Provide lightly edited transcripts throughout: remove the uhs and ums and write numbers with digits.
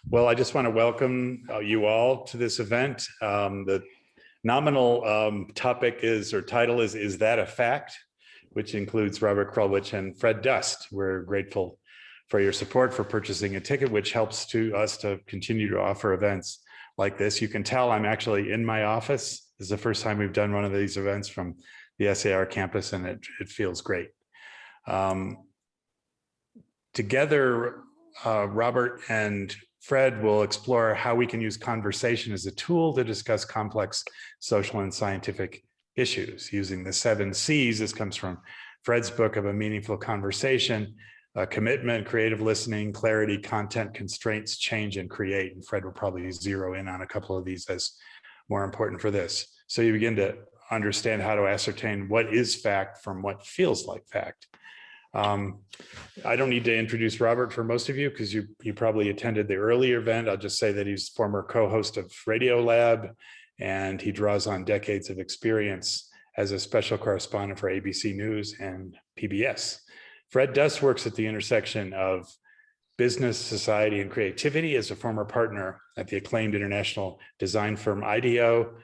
Well, I just want to welcome you all to this event. The nominal topic or title is That a Fact? Which includes Robert Krulwich and Fred Dust. We're grateful for your support for purchasing a ticket, which helps us to continue to offer events like this. You can tell I'm actually in my office. This is the first time we've done one of these events from the SAR campus, and it feels great. Together, Robert and Fred will explore how we can use conversation as a tool to discuss complex social and scientific issues using the 7 C's. This comes from Fred's book of A Meaningful Conversation: commitment, creative listening, clarity, content, constraints, change, and create. And Fred will probably zero in on a couple of these as more important for this. So you begin to understand how to ascertain what is fact from what feels like fact. I don't need to introduce Robert for most of you because you probably attended the earlier event. I'll just say that he's former co-host of Radiolab, and he draws on decades of experience as a special correspondent for ABC News and PBS. Fred Dust works at the intersection of business, society, and creativity as a former partner at the acclaimed international design firm IDEO.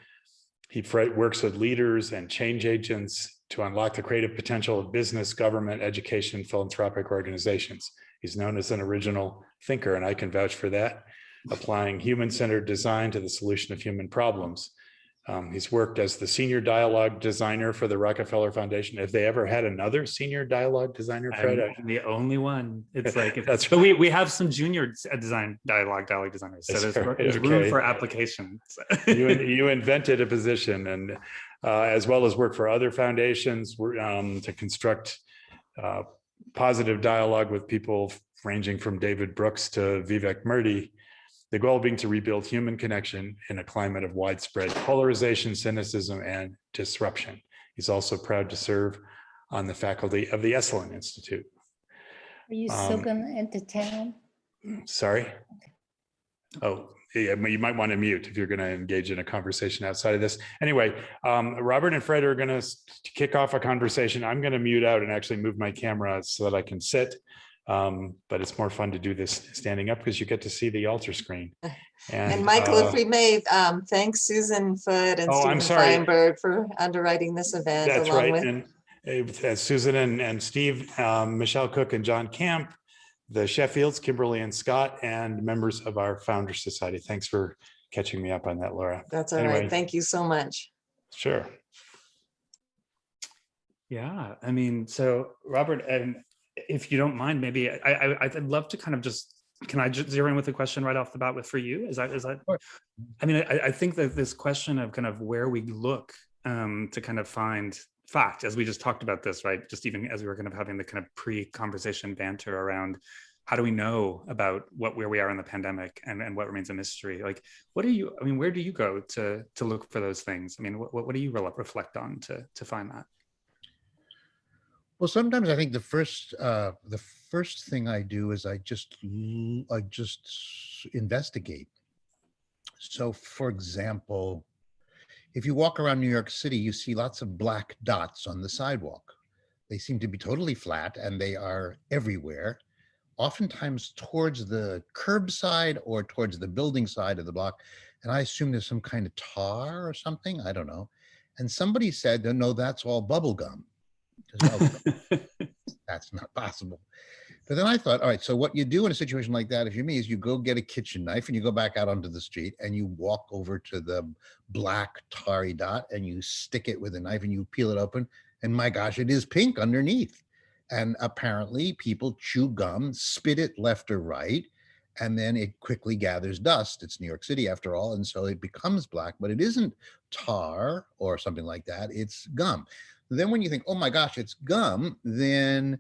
Fred works with leaders and change agents to unlock the creative potential of business, government, education, philanthropic organizations. He's known as an original thinker, and I can vouch for that, applying human-centered design to the solution of human problems. He's worked as the senior dialogue designer for the Rockefeller Foundation. Have they ever had another senior dialogue designer, Fred? I'm the only one. It's like, that's but we have some junior dialogue designers. So there's room for applications. You invented a position, and as well as work for other foundations to construct positive dialogue with people ranging from David Brooks to Vivek Murthy. The goal being to rebuild human connection in a climate of widespread polarization, cynicism, and disruption. He's also proud to serve on the faculty of the Esalen Institute. Are you still going to enter town? Sorry? Oh, yeah, you might want to mute if you're going to engage in a conversation outside of this. Anyway, Robert and Fred are going to kick off a conversation. I'm going to mute out and actually move my camera so that I can sit. But it's more fun to do this standing up because you get to see the altar screen. And Michael, if we may, thanks Susan Foote and Stephen Feinberg for underwriting this event. That's right. And Susan and Steve, Michelle Cook and John Camp, the Sheffields, Kimberly and Scott, and members of our Founders Society. Thanks for catching me up on that, Laura. That's all right. Thank you so much. Sure. Yeah, I mean, so Robert, and if you don't mind, maybe I'd love to kind of can I just zero in with a question right off the bat for you? Is that? I mean, I think that this question of kind of where we look to kind of find fact, as we just talked about this, right? Just even as we were kind of having the kind of pre-conversation banter around how do we know about where we are in the pandemic and what remains a mystery? Like, where do you go to look for those things? I mean, what do you reflect on to find that? Well, sometimes I think the first thing I do is I just investigate. So, for example, if you walk around New York City, you see lots of black dots on the sidewalk. They seem to be totally flat, and they are everywhere, oftentimes towards the curb side or towards the building side of the block. And I assume there's some kind of tar or something. I don't know. And somebody said, no, that's all bubble gum. That's not possible. But then I thought, all right, so what you do in a situation like that, if you're me, is you go get a kitchen knife and you go back out onto the street and you walk over to the black tarry dot and you stick it with a knife and you peel it open, and my gosh, it is pink underneath. And apparently people chew gum, spit it left or right, and then it quickly gathers dust. It's New York City after all, and so it becomes black, but it isn't tar or something like that, it's gum. Then when you think, oh my gosh, it's gum, then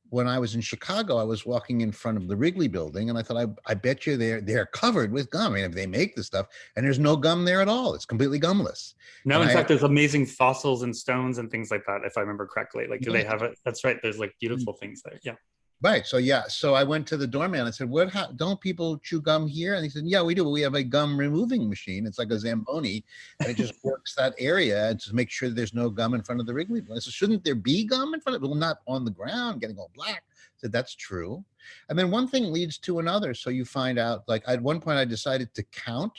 when I was in Chicago, I was walking in front of the Wrigley building and I thought, I bet you they're covered with gum. I mean, if they make the stuff and there's no gum there at all, it's completely gumless. No, in fact, there's amazing fossils and stones and things like that, if I remember correctly. Like, do they have it? That's right. There's like beautiful things there. Yeah. Right. So yeah. So I went to the doorman. I said, don't people chew gum here? And he said, yeah, we do. But we have a gum removing machine. It's like a Zamboni, and it just works that area to make sure there's no gum in front of the Wrigley. I said, shouldn't there be gum in front of it? Well, not on the ground, getting all black. I said, that's true. And then one thing leads to another. So you find out, like at one point I decided to count.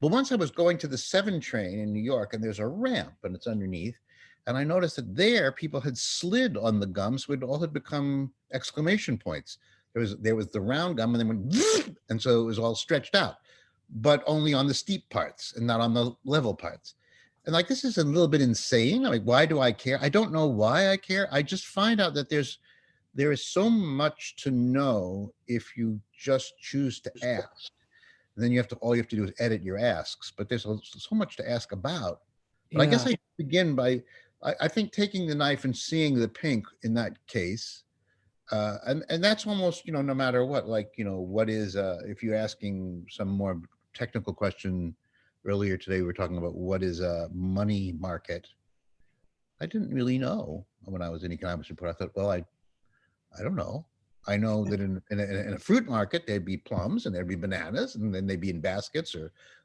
But once I was going to the 7 train in New York, and there's a ramp and it's underneath. And I noticed that there people had slid on the gum, so it all had become exclamation points. There was the round gum, and then went, and so it was all stretched out, but only on the steep parts and not on the level parts. And like, this is a little bit insane. Like, why do I care? I don't know why I care. I just find out that there is so much to know if you just choose to ask. And then all you have to do is edit your asks. But there's so much to ask about. But I guess I begin by, I think, taking the knife and seeing the pink in that case, and that's almost, no matter what, like, what is, if you're asking some more technical question earlier today, we were talking about what is a money market. I didn't really know when I was in economics report. I thought, well, I don't know. I know that in a fruit market, there'd be plums and there'd be bananas, and then they'd be in baskets,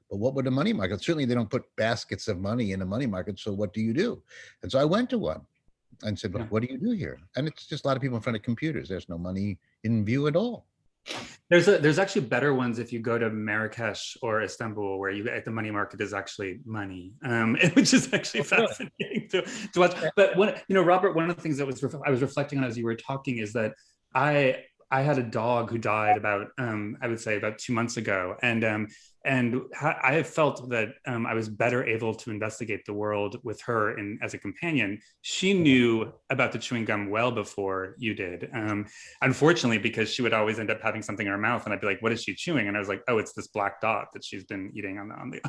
but what would a money market? Certainly they don't put baskets of money in a money market. So what do you do? And so I went to one and said, well, what do you do here? And it's just a lot of people in front of computers. There's no money in view at all. There's actually better ones if you go to Marrakesh or Istanbul, where the money market is actually money, which is actually fascinating to watch. But Robert, one of the things that I was reflecting on as you were talking is that I had a dog who died about I would say about 2 months ago, and I felt that I was better able to investigate the world with her as a companion. She knew about the chewing gum well before you did. Unfortunately, because she would always end up having something in her mouth, and I'd be like, "What is she chewing?" And I was like, "Oh, it's this black dot that she's been eating on the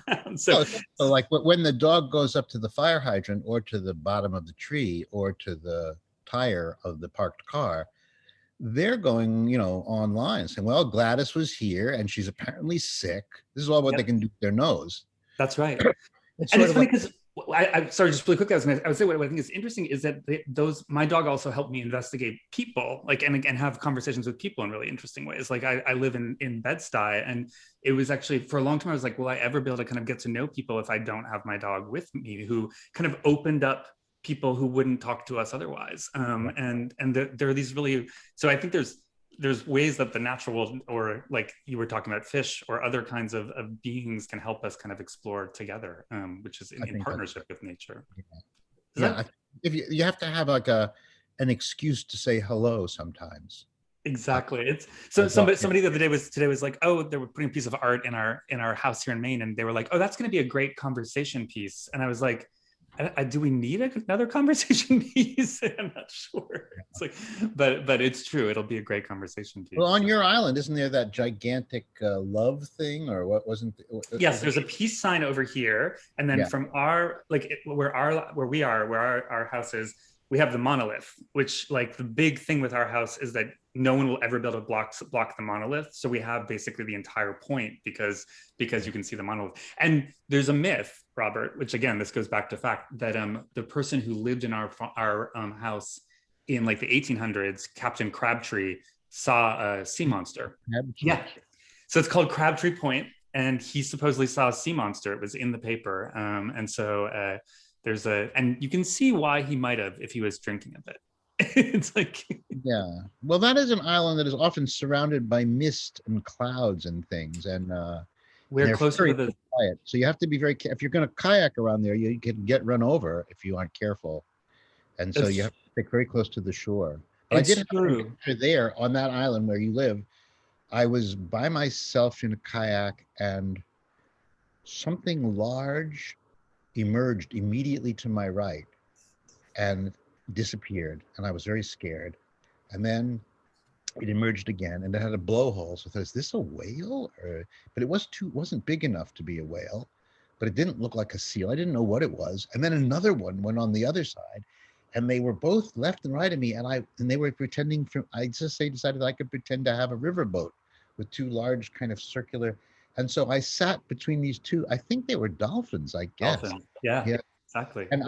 ground." So like when the dog goes up to the fire hydrant, or to the bottom of the tree, or to the tire of the parked car, they're going, online saying, well, Gladys was here and she's apparently sick. This is all what they can do with their nose. That's right. And it's funny because I'm sorry, just really quickly, I would say what I think is interesting is that my dog also helped me investigate people, like, and have conversations with people in really interesting ways. Like I live in Bed-Stuy, and it was actually, for a long time, I was like, will I ever be able to kind of get to know people if I don't have my dog with me, who kind of opened up people who wouldn't talk to us otherwise. And there are these really, so I think there's ways that the natural world, or like you were talking about fish or other kinds of beings, can help us kind of explore together, which is in partnership with nature. If you have to have like an excuse to say hello sometimes. Exactly. It's so somebody the other day was like, oh, they were putting a piece of art in our house here in Maine, and they were like, oh, that's going to be a great conversation piece. And I was like, do we need another conversation piece? I'm not sure. It's like, but it's true. It'll be a great conversation piece. Well, on your island, isn't there that gigantic love thing, or what wasn't? Yes, there's a peace sign over here, and then from our where our house is, we have the monolith, which, like, the big thing with our house is that no one will ever be able to block the monolith. So we have basically the entire point because you can see the monolith. And there's a myth, Robert, which again, this goes back to fact that the person who lived in our house in like the 1800s, Captain Crabtree, saw a sea monster. Yeah. So it's called Crabtree Point, and he supposedly saw a sea monster. It was in the paper. And so and you can see why he might have if he was drinking a bit. It's like, yeah. Well, that is an island that is often surrounded by mist and clouds and things, and we're closer to the quiet. So you have to be very careful. If you're going to kayak around there, you can get run over if you aren't careful, and so you have to stick very close to the shore. But I did have there on that island where you live. I was by myself in a kayak, and something large emerged immediately to my right and disappeared, and I was very scared. And then it emerged again, and it had a blowhole. So I thought, is this a whale? But it wasn't big enough to be a whale, but it didn't look like a seal. I didn't know what it was. And then another one went on the other side, and they were both left and right of me, and they were pretending decided I could pretend to have a riverboat with two large kind of circular. And so I sat between these two. I think they were dolphins, I guess. Dolphins. Yeah. Exactly. And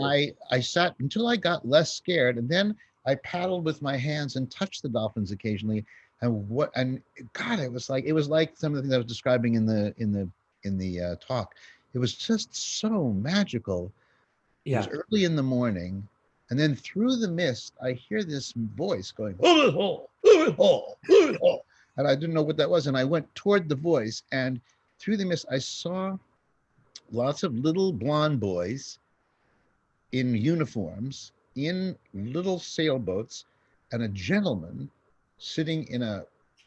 I sat until I got less scared, and then I paddled with my hands and touched the dolphins occasionally. And God, it was like some of the things I was describing in the talk. It was just so magical. It was early in the morning, and then through the mist, I hear this voice going, "Oh, oh, oh, oh," and I didn't know what that was. And I went toward the voice, and through the mist, I saw lots of little blonde boys in uniforms, in little sailboats, and a gentleman sitting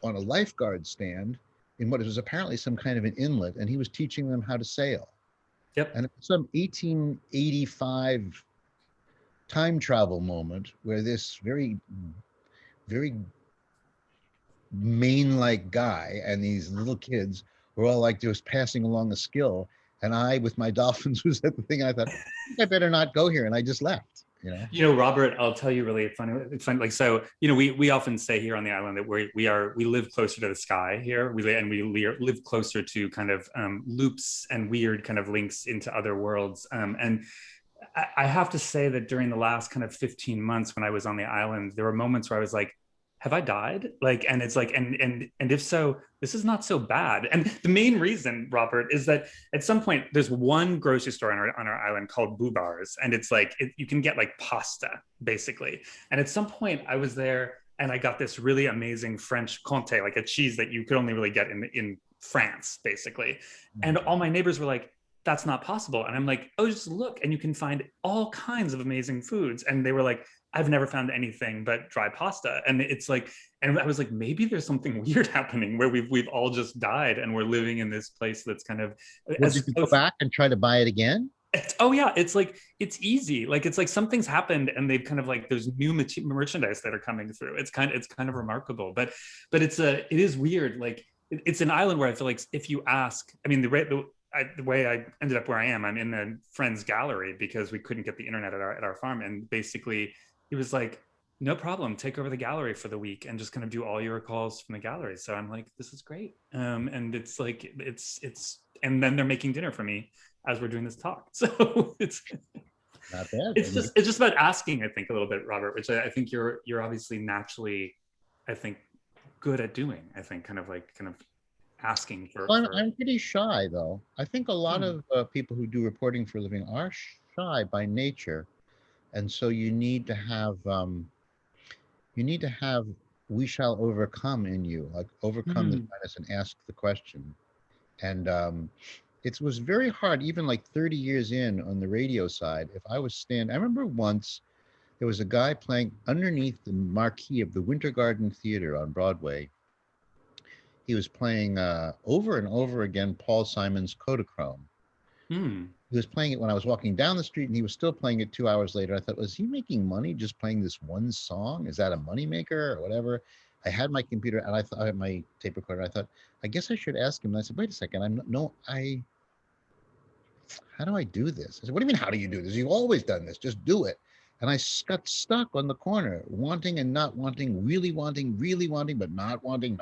on a lifeguard stand in what was apparently some kind of an inlet, and he was teaching them how to sail. Yep. And some 1885 time travel moment where this very, very Maine-like guy and these little kids were all like just passing along a skill. And I, with my dolphins, was at the thing. I thought, I better not go here. And I just left. Robert, I'll tell you really funny. It's funny. Like, so, we often say here on the island that we live closer to the sky here. We live closer to kind of loops and weird kind of links into other worlds. And I have to say that during the last kind of 15 months when I was on the island, there were moments where I was like, have I died? Like, and it's like, and if so, this is not so bad. And the main reason, Robert, is that at some point there's one grocery store on our island called Boubar's, and it's like you can get like pasta basically. And at some point I was there and I got this really amazing French Comté, like a cheese that you could only really get in France, basically. And all my neighbors were like, that's not possible. And I'm like, oh, just look, and you can find all kinds of amazing foods. And they were like, I've never found anything but dry pasta. And it's like, and I was like, maybe there's something weird happening where we've all just died and we're living in this place that's kind of. Did you go back and try to buy it again? Oh yeah, it's like, it's easy. Like, it's like something's happened and they've kind of like, there's new merchandise that are coming through. It's kind of remarkable, but it is weird. Like, it's an island where I feel like if you ask, I mean, the way I ended up where I am, I'm in a friend's gallery because we couldn't get the internet at our farm. And basically he was like, no problem, take over the gallery for the week and just kind of do all your calls from the gallery. So I'm like, this is great. And it's like, it's, and then they're making dinner for me as we're doing this talk. So it's not bad. It's just about asking, I think, a little bit, Robert, which I think you're obviously naturally, I think, good at doing. I think kind of asking for. I'm pretty shy though. I think a lot of people who do reporting for a living are shy by nature, and so you need to have we shall overcome in you, like overcome the shyness and ask the question. And it was very hard, even like 30 years in on the radio side. If I was I remember once there was a guy playing underneath the marquee of the Winter Garden Theater on Broadway. He was playing over and over again Paul Simon's Kodachrome. He was playing it when I was walking down the street, and he was still playing it 2 hours later. I thought, was he making money just playing this one song? Is that a moneymaker or whatever? I had my computer and I had my tape recorder. I thought, I guess I should ask him. And I said, wait a second, how do I do this? I said, what do you mean, how do you do this? You've always done this, just do it. And I got stuck on the corner, wanting and not wanting, really wanting, but not wanting,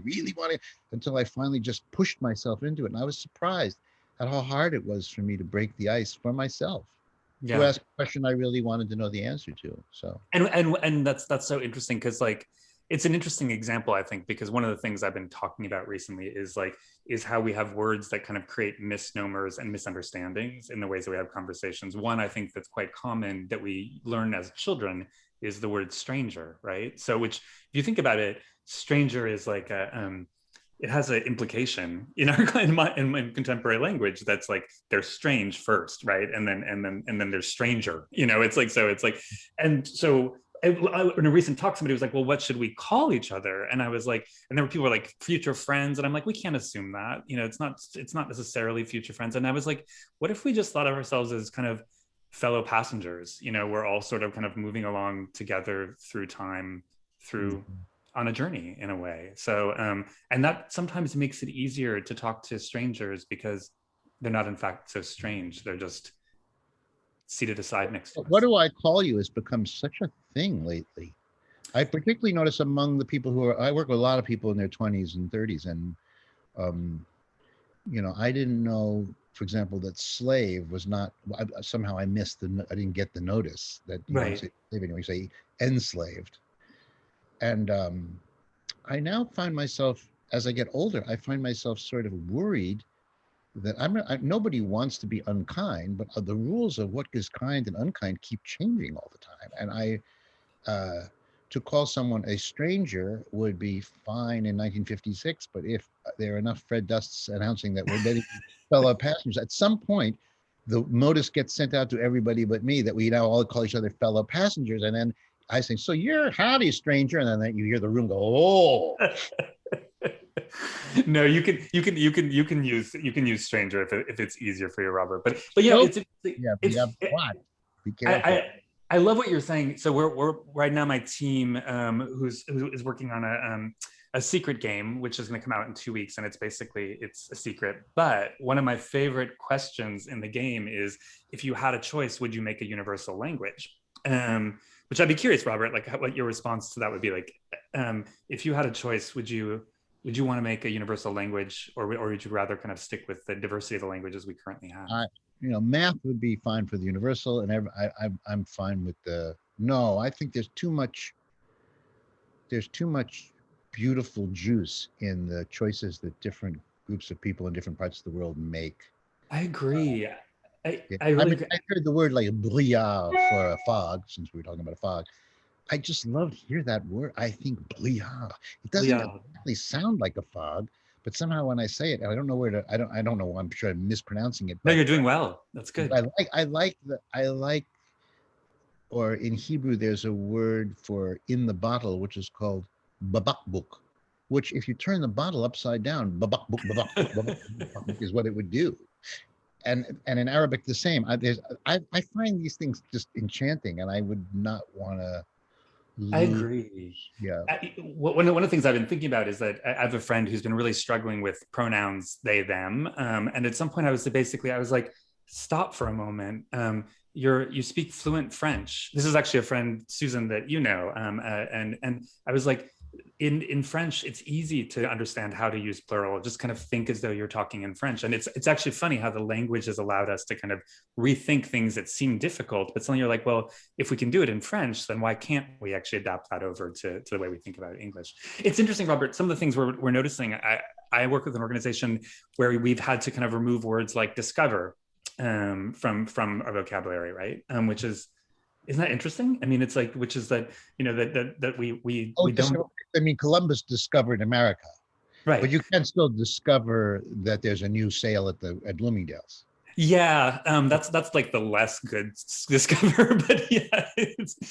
really wanting, until I finally just pushed myself into it. And I was surprised at how hard it was for me to break the ice for myself. To ask a question I really wanted to know the answer to. So and that's so interesting, because like, it's an interesting example, I think, because one of the things I've been talking about recently is how we have words that kind of create misnomers and misunderstandings in the ways that we have conversations. One, I think that's quite common that we learn as children is the word stranger, right? So, which, if you think about it, stranger is like it has an implication in contemporary language that's like, they're strange first, right? And then there's stranger, it's like, so it's like, and so in a recent talk, somebody was like, well, what should we call each other? And I was like, and there were people who were like, future friends. And I'm like, we can't assume that, it's not necessarily future friends. And I was like, what if we just thought of ourselves as kind of fellow passengers? We're all sort of kind of moving along together through time, on a journey in a way. So, and that sometimes makes it easier to talk to strangers because they're not in fact so strange. They're just seated aside next to us. What do I call you has become such a thing lately. I particularly notice among the people I work with a lot of people in their 20s and 30s, and I didn't know for example, that slave was not, somehow I missed I didn't get the notice that you don't say slave anymore, you say enslaved. And I now find myself, as I get older, I find myself sort of worried that nobody wants to be unkind, but the rules of what is kind and unkind keep changing all the time. And to call someone a stranger would be fine in 1956, but if there are enough Fred Dusts announcing that we're getting fellow passengers, at some point, the notice gets sent out to everybody but me that we now all call each other fellow passengers. And then I say, so you're howdy, stranger. And then you hear the room go, oh. No, you can use stranger if it's easier for you, Robert. But yeah, Nope. it's What? Be careful. I love what you're saying. So we're right now, my team who is working on a secret game, which is going to come out in 2 weeks, and it's a secret. But one of my favorite questions in the game is, if you had a choice, would you make a universal language? Which I'd be curious, Robert, like what your response to that would be. Like, if you had a choice, would you want to make a universal language, or would you rather kind of stick with the diversity of the languages we currently have? Math would be fine for the universal, and I'm fine with no, I think there's too much beautiful juice in the choices that different groups of people in different parts of the world make. I agree. I heard the word like brouillard for a fog, since we were talking about a fog. I just love to hear that word. I think brouillard. It doesn't exactly sound like a fog, but somehow when I say it, and I don't know where to. I don't know. I'm sure I'm mispronouncing it. No, you're doing well. That's good. I like. Or in Hebrew, there's a word for in the bottle, which is called babakbuk, which if you turn the bottle upside down, babakbuk, babakbuk, babakbuk is what it would do. And in Arabic, the same. I find these things just enchanting, and I would not want to. I agree. Yeah. One of the things I've been thinking about is that I have a friend who's been really struggling with pronouns they, them. And at some point I was like, stop for a moment. You speak fluent French. This is actually a friend, Susan, that you know. And I was like, in French, it's easy to understand how to use plural. Just kind of think as though you're talking in French. And it's actually funny how the language has allowed us to kind of rethink things that seem difficult, but suddenly you're like, well, if we can do it in French, then why can't we actually adapt that over to the way we think about English? It's interesting, Robert, some of the things we're noticing. I work with an organization where we've had to kind of remove words like discover from our vocabulary, right? Which is, isn't that interesting? I mean, it's like, which is that, that we don't. I mean, Columbus discovered America, right? But you can still discover that there's a new sale at Bloomingdale's. Yeah, that's like the less good discover, but yeah,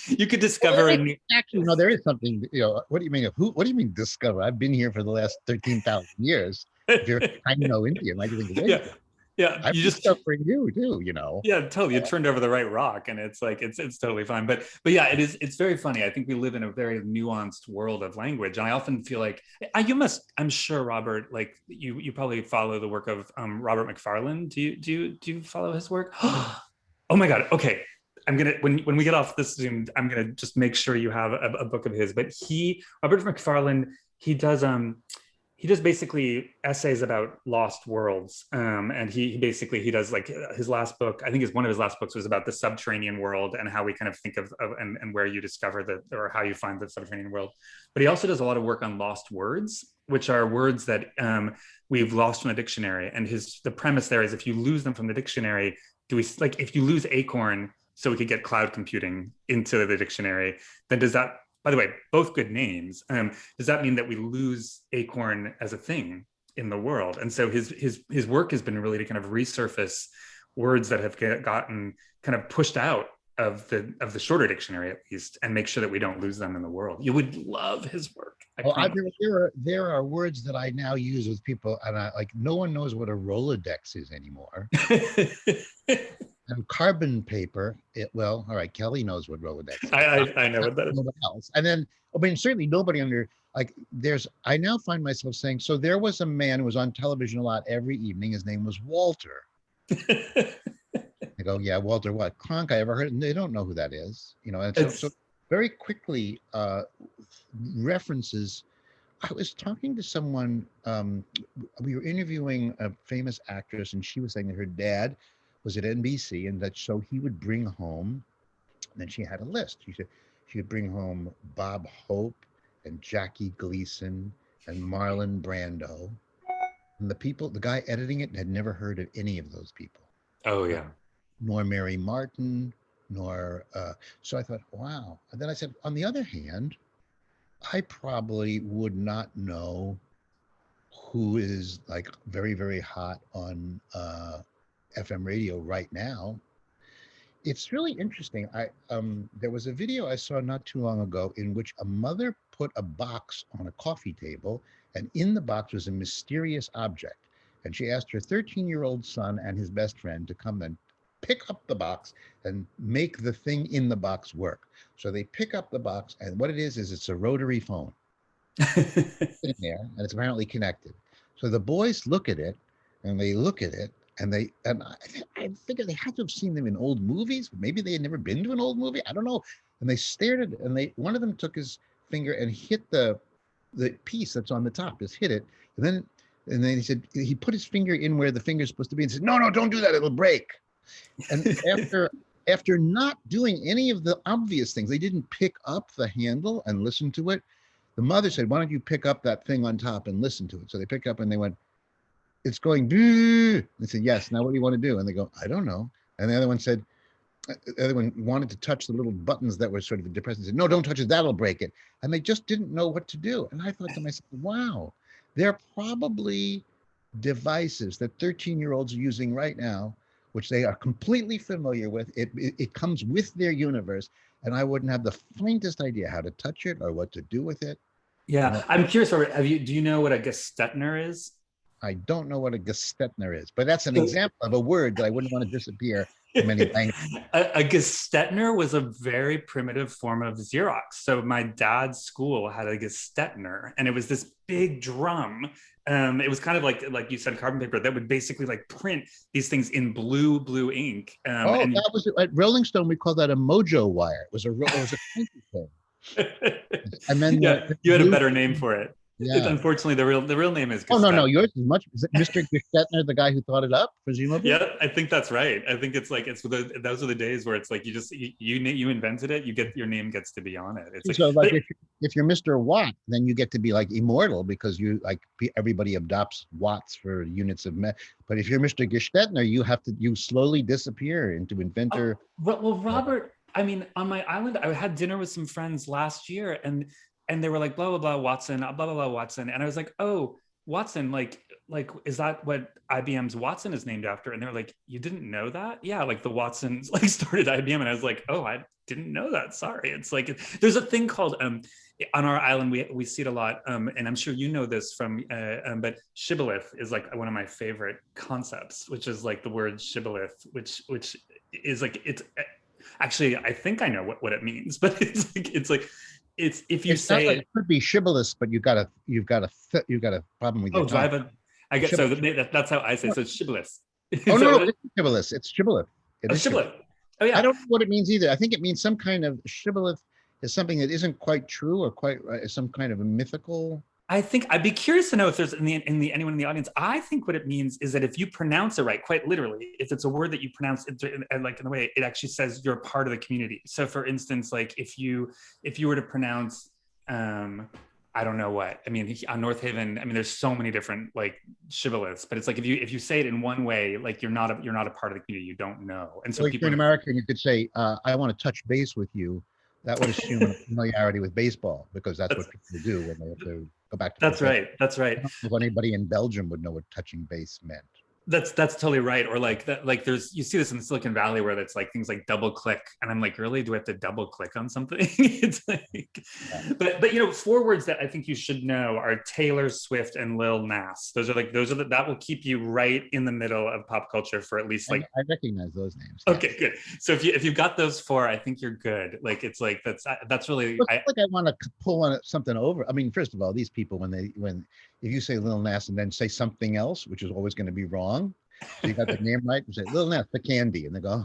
you could discover. Actually, no, there is something. What do you mean? What do you mean discover? I've been here for the last 13,000 years. If you're Indian, like you think, yeah. Yeah, I'm just discovering you too, Yeah, totally. You turned over the right rock, and it's like it's totally fine. But yeah, it's very funny. I think we live in a very nuanced world of language, and I often feel like I'm sure, Robert, like you probably follow the work of Robert Macfarlane. Do you follow his work? Oh my God. Okay. I'm gonna when we get off this Zoom, I'm gonna just make sure you have a book of his. But Robert Macfarlane, he does basically essays about lost worlds. And he does like his last book, I think one of his last books was about the subterranean world and how we kind of think of and where you discover or how you find the subterranean world. But he also does a lot of work on lost words, which are words that we've lost from the dictionary. And the premise there is, if you lose them from the dictionary, if you lose acorn so we could get cloud computing into the dictionary, then does that, by the way, both good names. Does that mean that we lose acorn as a thing in the world? And so his work has been really to kind of resurface words that have gotten kind of pushed out of the shorter dictionary, at least, and make sure that we don't lose them in the world. You would love his work. There are words that I now use with people, and no one knows what a Rolodex is anymore. And carbon paper, all right, Kelly knows what Rolodex is. I know what that is. Nobody else. And then, certainly nobody I now find myself saying, so there was a man who was on television a lot every evening. His name was Walter. I go, yeah, Walter what? Cronk, I ever heard? And they don't know who that is. And so very quickly, references I was talking to someone, we were interviewing a famous actress, and she was saying that her dad was at NBC, and that so he would bring home, and then she had a list. She said she would bring home Bob Hope and Jackie Gleason and Marlon Brando. And the guy editing it had never heard of any of those people. Oh, yeah. Nor Mary Martin, nor, so I thought, wow. And then I said, on the other hand, I probably would not know who is like very, very hot on FM radio right now. It's really interesting. There was a video I saw not too long ago in which a mother put a box on a coffee table, and in the box was a mysterious object. And she asked her 13-year-old son and his best friend to come and pick up the box and make the thing in the box work. So they pick up the box, and what it is it's a rotary phone in there, and it's apparently connected. So the boys look at it, and they look at it, and I figure they had to have seen them in old movies. Maybe they had never been to an old movie. I don't know. And they stared at it, and one of them took his finger and hit the piece that's on the top, just hit it, and then he said he put his finger in where the finger's supposed to be and said, no, don't do that, it'll break. And after not doing any of the obvious things, they didn't pick up the handle and listen to it. The mother said, why don't you pick up that thing on top and listen to it? So they picked up and they went, it's going, they said, yes, now what do you want to do? And they go, I don't know. And the other one said, the other one wanted to touch the little buttons that were sort of depressed and said, no, don't touch it, that'll break it. And they just didn't know what to do. And I thought to myself, wow, there are probably devices that 13-year-olds are using right now, which they are completely familiar with. It comes with their universe, and I wouldn't have the faintest idea how to touch it or what to do with it. Yeah, I'm curious, Robert, do you know what a gestetner is? I don't know what a gestetner is, but that's an example of a word that I wouldn't want to disappear from any language. A gestetner was a very primitive form of Xerox. So my dad's school had a gestetner, and it was this big drum. It was kind of like you said, carbon paper that would basically like print these things in blue ink. That was at Rolling Stone. We called that a mojo wire. It was a printing thing. And then you had a better name for it. Yeah. Unfortunately, the real name is Gestetner. Oh, no, yours is much. Is it Mr. Gestetner, the guy who thought it up, presumably? Yeah, I think that's right. I think it's like those are the days where it's like you invented it, your name gets to be on it. It's so like if you're Mr. Watt, then you get to be like immortal because you like everybody adopts watts for units of But if you're Mr. Gestetner, you slowly disappear into inventor. Well, Robert, I mean, on my island, I had dinner with some friends last year, and they were like, blah, blah, blah, Watson, blah, blah, blah, Watson. And I was like, oh, Watson, like, is that what IBM's Watson is named after? And they were like, you didn't know that? Yeah, like the Watsons like started IBM. And I was like, oh, I didn't know that. Sorry. It's like, there's a thing called, on our island, we see it a lot. And I'm sure you know this from, but shibboleth is like one of my favorite concepts, which is like the word shibboleth, which is like, it's actually, I think I know what it means, but it's like, it's if you say like, it could be shibboleth, but you've got a problem with your tongue. I guess so. That's how I say it. So it's shibboleth. Oh no, it's shibboleth. It's shibboleth. Shibboleth. Oh yeah. I don't know what it means either. I think it means some kind of shibboleth is something that isn't quite true or quite some kind of a mythical. I think I'd be curious to know if there's anyone in the audience. I think what it means is that if you pronounce it right, quite literally, if it's a word that you pronounce like in a way, it actually says you're part of the community. So for instance, like if you were to pronounce, I don't know what, I mean, on North Haven, I mean, there's so many different like shibboleths, but it's like if you say it in one way, like you're not a part of the community, you don't know. And so if you're an American, you could say, I want to touch base with you. That would assume a familiarity with baseball because that's what people do when they have to go back to. That's right. That's right. I don't know if anybody in Belgium would know what touching base meant. That's totally right. Or like that, like you see this in Silicon Valley where it's like things like double click, and I'm like, really, do I have to double click on something? It's like, but you know, 4 words that I think you should know are Taylor Swift and Lil Nas. Those are that will keep you right in the middle of pop culture for at least like. I recognize those names. Okay, good. So if you've got those 4, I think you're good. Like it's like that's really. It's like I want to pull something over. I mean, first of all, these people if you say Lil Nas and then say something else, which is always going to be wrong. So you got the name right. You say Lil Nas, the candy, and they go.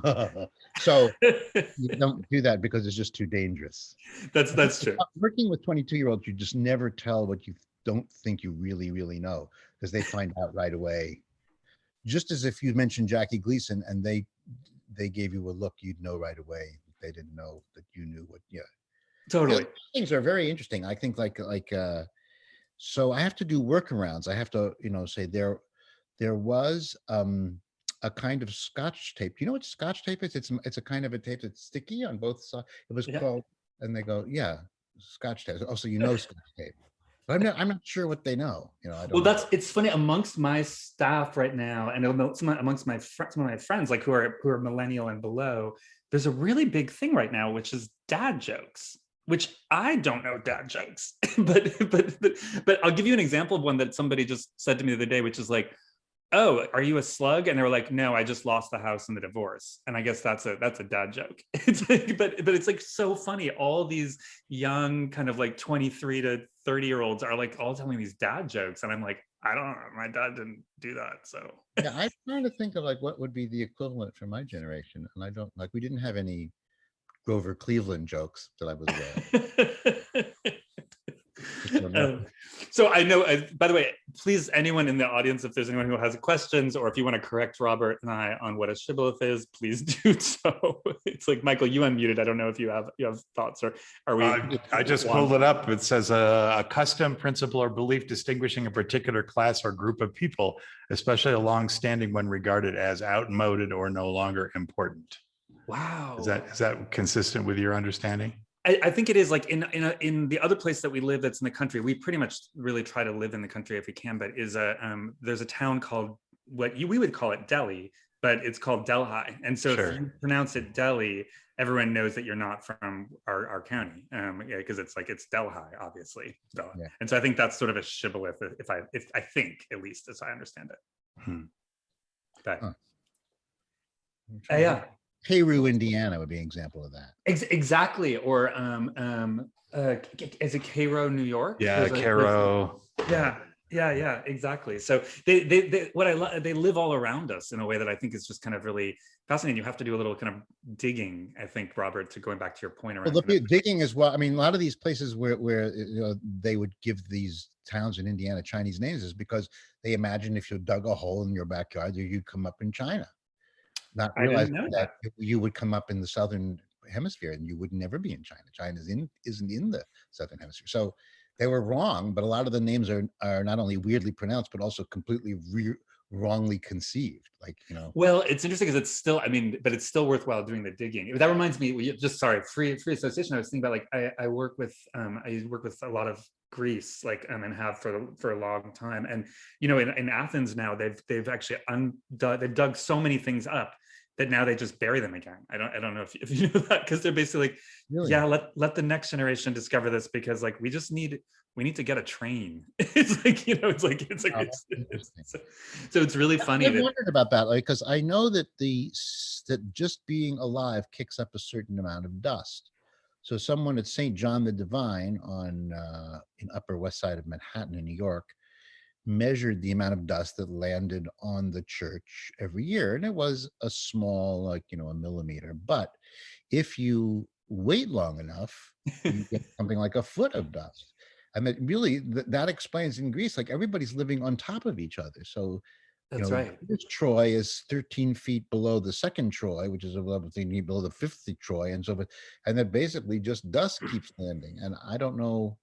So you don't do that because it's just too dangerous. That's true. Working with 22-year-olds, you just never tell what don't think you really know, because they find out right away. Just as if you mentioned Jackie Gleason and they gave you a look, you'd know right away. They didn't know that you knew what. Yeah, Totally. things are very interesting. I think so I have to do workarounds. I have to, say there was a kind of Scotch tape. You know what Scotch tape is? It's a kind of a tape that's sticky on both sides. It was called, and they go, yeah, Scotch tape. Oh, so Scotch tape. But I'm not sure what they know. I don't know. It's funny amongst my staff right now, and amongst some of my friends, like who are millennial and below. There's a really big thing right now, which is dad jokes, which I don't know dad jokes, but I'll give you an example of one that somebody just said to me the other day, which is like, oh, are you a slug? And they were like, no, I just lost the house in the divorce. And I guess that's a dad joke. It's like, but it's like so funny. All these young kind of like 23 to 30-year-olds are like all telling these dad jokes. And I'm like, I don't know, my dad didn't do that. So yeah, I'm trying to think of like what would be the equivalent for my generation. And I don't we didn't have any Grover Cleveland jokes that I was aware of. So I know, by the way, please, anyone in the audience, if there's anyone who has questions, or if you want to correct Robert and I on what a shibboleth is, please do so. It's like, Michael, you unmuted. I don't know if you have thoughts, or are we? I just pulled it up. It says a custom, principle, or belief distinguishing a particular class or group of people, especially a long-standing one regarded as outmoded or no longer important. Wow. Is that consistent with your understanding? I think it is. Like in the other place that we live that's in the country, we pretty much really try to live in the country if we can, but there's a town called we would call it Delhi, but it's called Delhi. And so If you pronounce it Delhi, everyone knows that you're not from our county, because it's Delhi, obviously. So, yeah. And so I think that's sort of a shibboleth, if I think, at least as I understand it. Okay. Yeah. Cairo, Indiana would be an example of that. Exactly. Or is it Cairo, New York? Yeah, Cairo. Yeah, exactly. So they live all around us in a way that I think is just kind of really fascinating. You have to do a little kind of digging, I think, Robert, to going back to your point around. Well, digging as well. I mean, a lot of these places where they would give these towns in Indiana Chinese names is because they imagine if you dug a hole in your backyard, you'd come up in China. Not realizing that you would come up in the southern hemisphere and you would never be in China. China isn't in the southern hemisphere. So they were wrong, but a lot of the names are not only weirdly pronounced, but also completely wrongly conceived. Well, it's interesting because it's still, but it's still worthwhile doing the digging. That reminds me, free association. I was thinking about I work with a lot of Greece, and have for a long time. And in Athens now, they've actually they've dug so many things up that now they just bury them again. I don't know if you know that, because they're basically really? Yeah, let the next generation discover this, because we need to get a train. So it's really funny. I wondered about that, because I know that that just being alive kicks up a certain amount of dust. So someone at St. John the Divine in Upper West Side of Manhattan in New York measured the amount of dust that landed on the church every year. And it was a small, a millimeter. But if you wait long enough, you get something like a foot of dust. And that really, that explains in Greece, everybody's living on top of each other. So that's right. This Troy is 13 feet below the second Troy, which is 11 feet below the fifth Troy, and so forth. And then basically just dust keeps landing. And I don't know.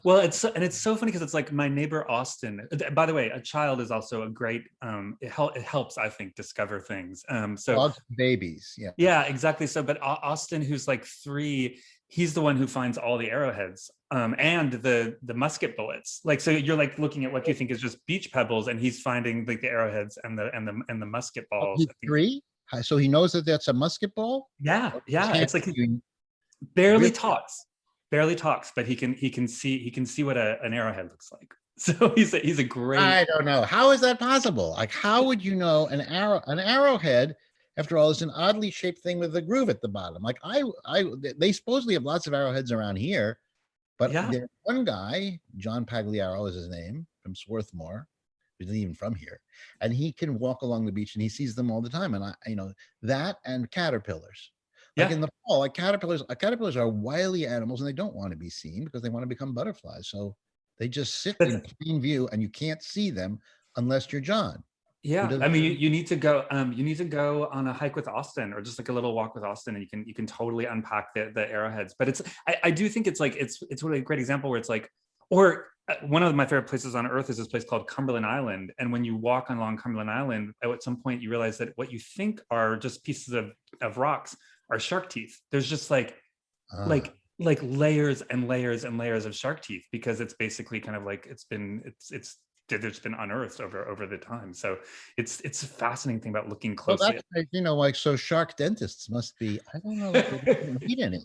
Well, it's so funny because it's my neighbor Austin. By the way, a child is also a great. It helps, I think, discover things. So dogs and babies, yeah. Yeah, exactly. So, but Austin, who's 3, he's the one who finds all the arrowheads and the musket bullets. So you're looking at what you think is just beach pebbles, and he's finding the arrowheads and the musket balls. He's 3, so he knows that that's a musket ball. Yeah. It's he barely talks, but he can see what an arrowhead looks like. So he's a great. I don't know, how is that possible? How would you know an arrowhead? After all, it's an oddly shaped thing with a groove at the bottom. They supposedly have lots of arrowheads around here, but there's one guy, John Pagliaro is his name, from Swarthmore, who's not even from here, and he can walk along the beach and he sees them all the time. And that and caterpillars. In the fall, caterpillars are wily animals, and they don't want to be seen because they want to become butterflies. So They just sit in plain view and you can't see them unless you're John. Yeah, I mean, you need to go. You need to go on a hike with Austin, or just like a little walk with Austin, and you can totally unpack the arrowheads. But I do think it's like it's really a great example where it's like, or one of my favorite places on earth is this place called Cumberland Island. And when you walk along Cumberland Island, at some point you realize that what you think are just pieces of rocks are shark teeth. There's just like layers and layers and layers of shark teeth, because it's basically kind of like it's there's been unearthed over the time. So it's a fascinating thing about looking closely. Well, that's, you know, like, so shark dentists must be, I don't know, like they don't eat any.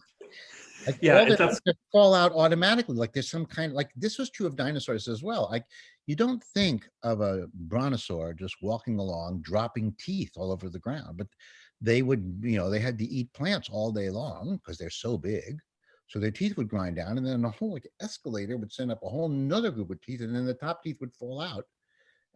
Like, yeah, all the fall out automatically. Like there's some kind, like this was true of dinosaurs as well. Like you don't think of a brontosaur just walking along, dropping teeth all over the ground, but they would, you know, they had to eat plants all day long because they're so big. So their teeth would grind down, and then a whole like escalator would send up a whole nother group of teeth, and then the top teeth would fall out.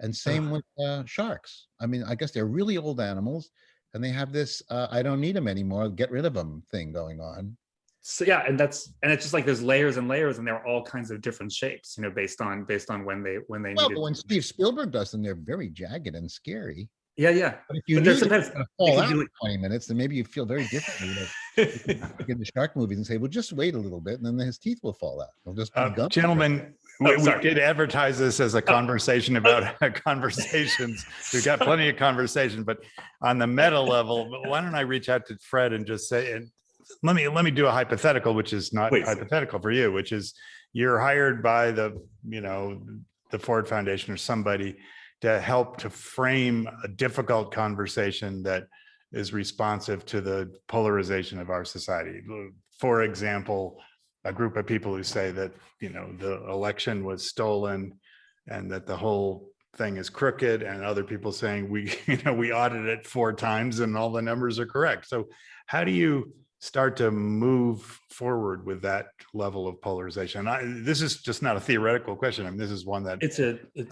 And same with sharks. I mean, I guess they're really old animals, and they have this I don't need them anymore, get rid of them thing going on. So yeah, and it's just like there's layers and layers, and they're all kinds of different shapes, you know, based on when they Well, needed. but when Steve Spielberg does them, they're very jagged and scary. Yeah. But if you But knew sometimes it's going to fall out in 20 minutes, then maybe you feel very differently. Like in the shark movies and say, well, just wait a little bit, and then his teeth will fall out. They'll just be gum. Gentlemen, we did advertise this as a conversation about conversations. We've got plenty of conversation, but on the meta level, why don't I reach out to Fred and just say, and let me do a hypothetical, which is not hypothetical for you, which is you're hired by the Ford Foundation or somebody to help to frame a difficult conversation that is responsive to the polarization of our society. For example, a group of people who say that, you know, the election was stolen and that the whole thing is crooked, and other people saying we audited it 4 times and all the numbers are correct. So how do you start to move forward with that level of polarization? This is just not a theoretical question. I mean, this is one that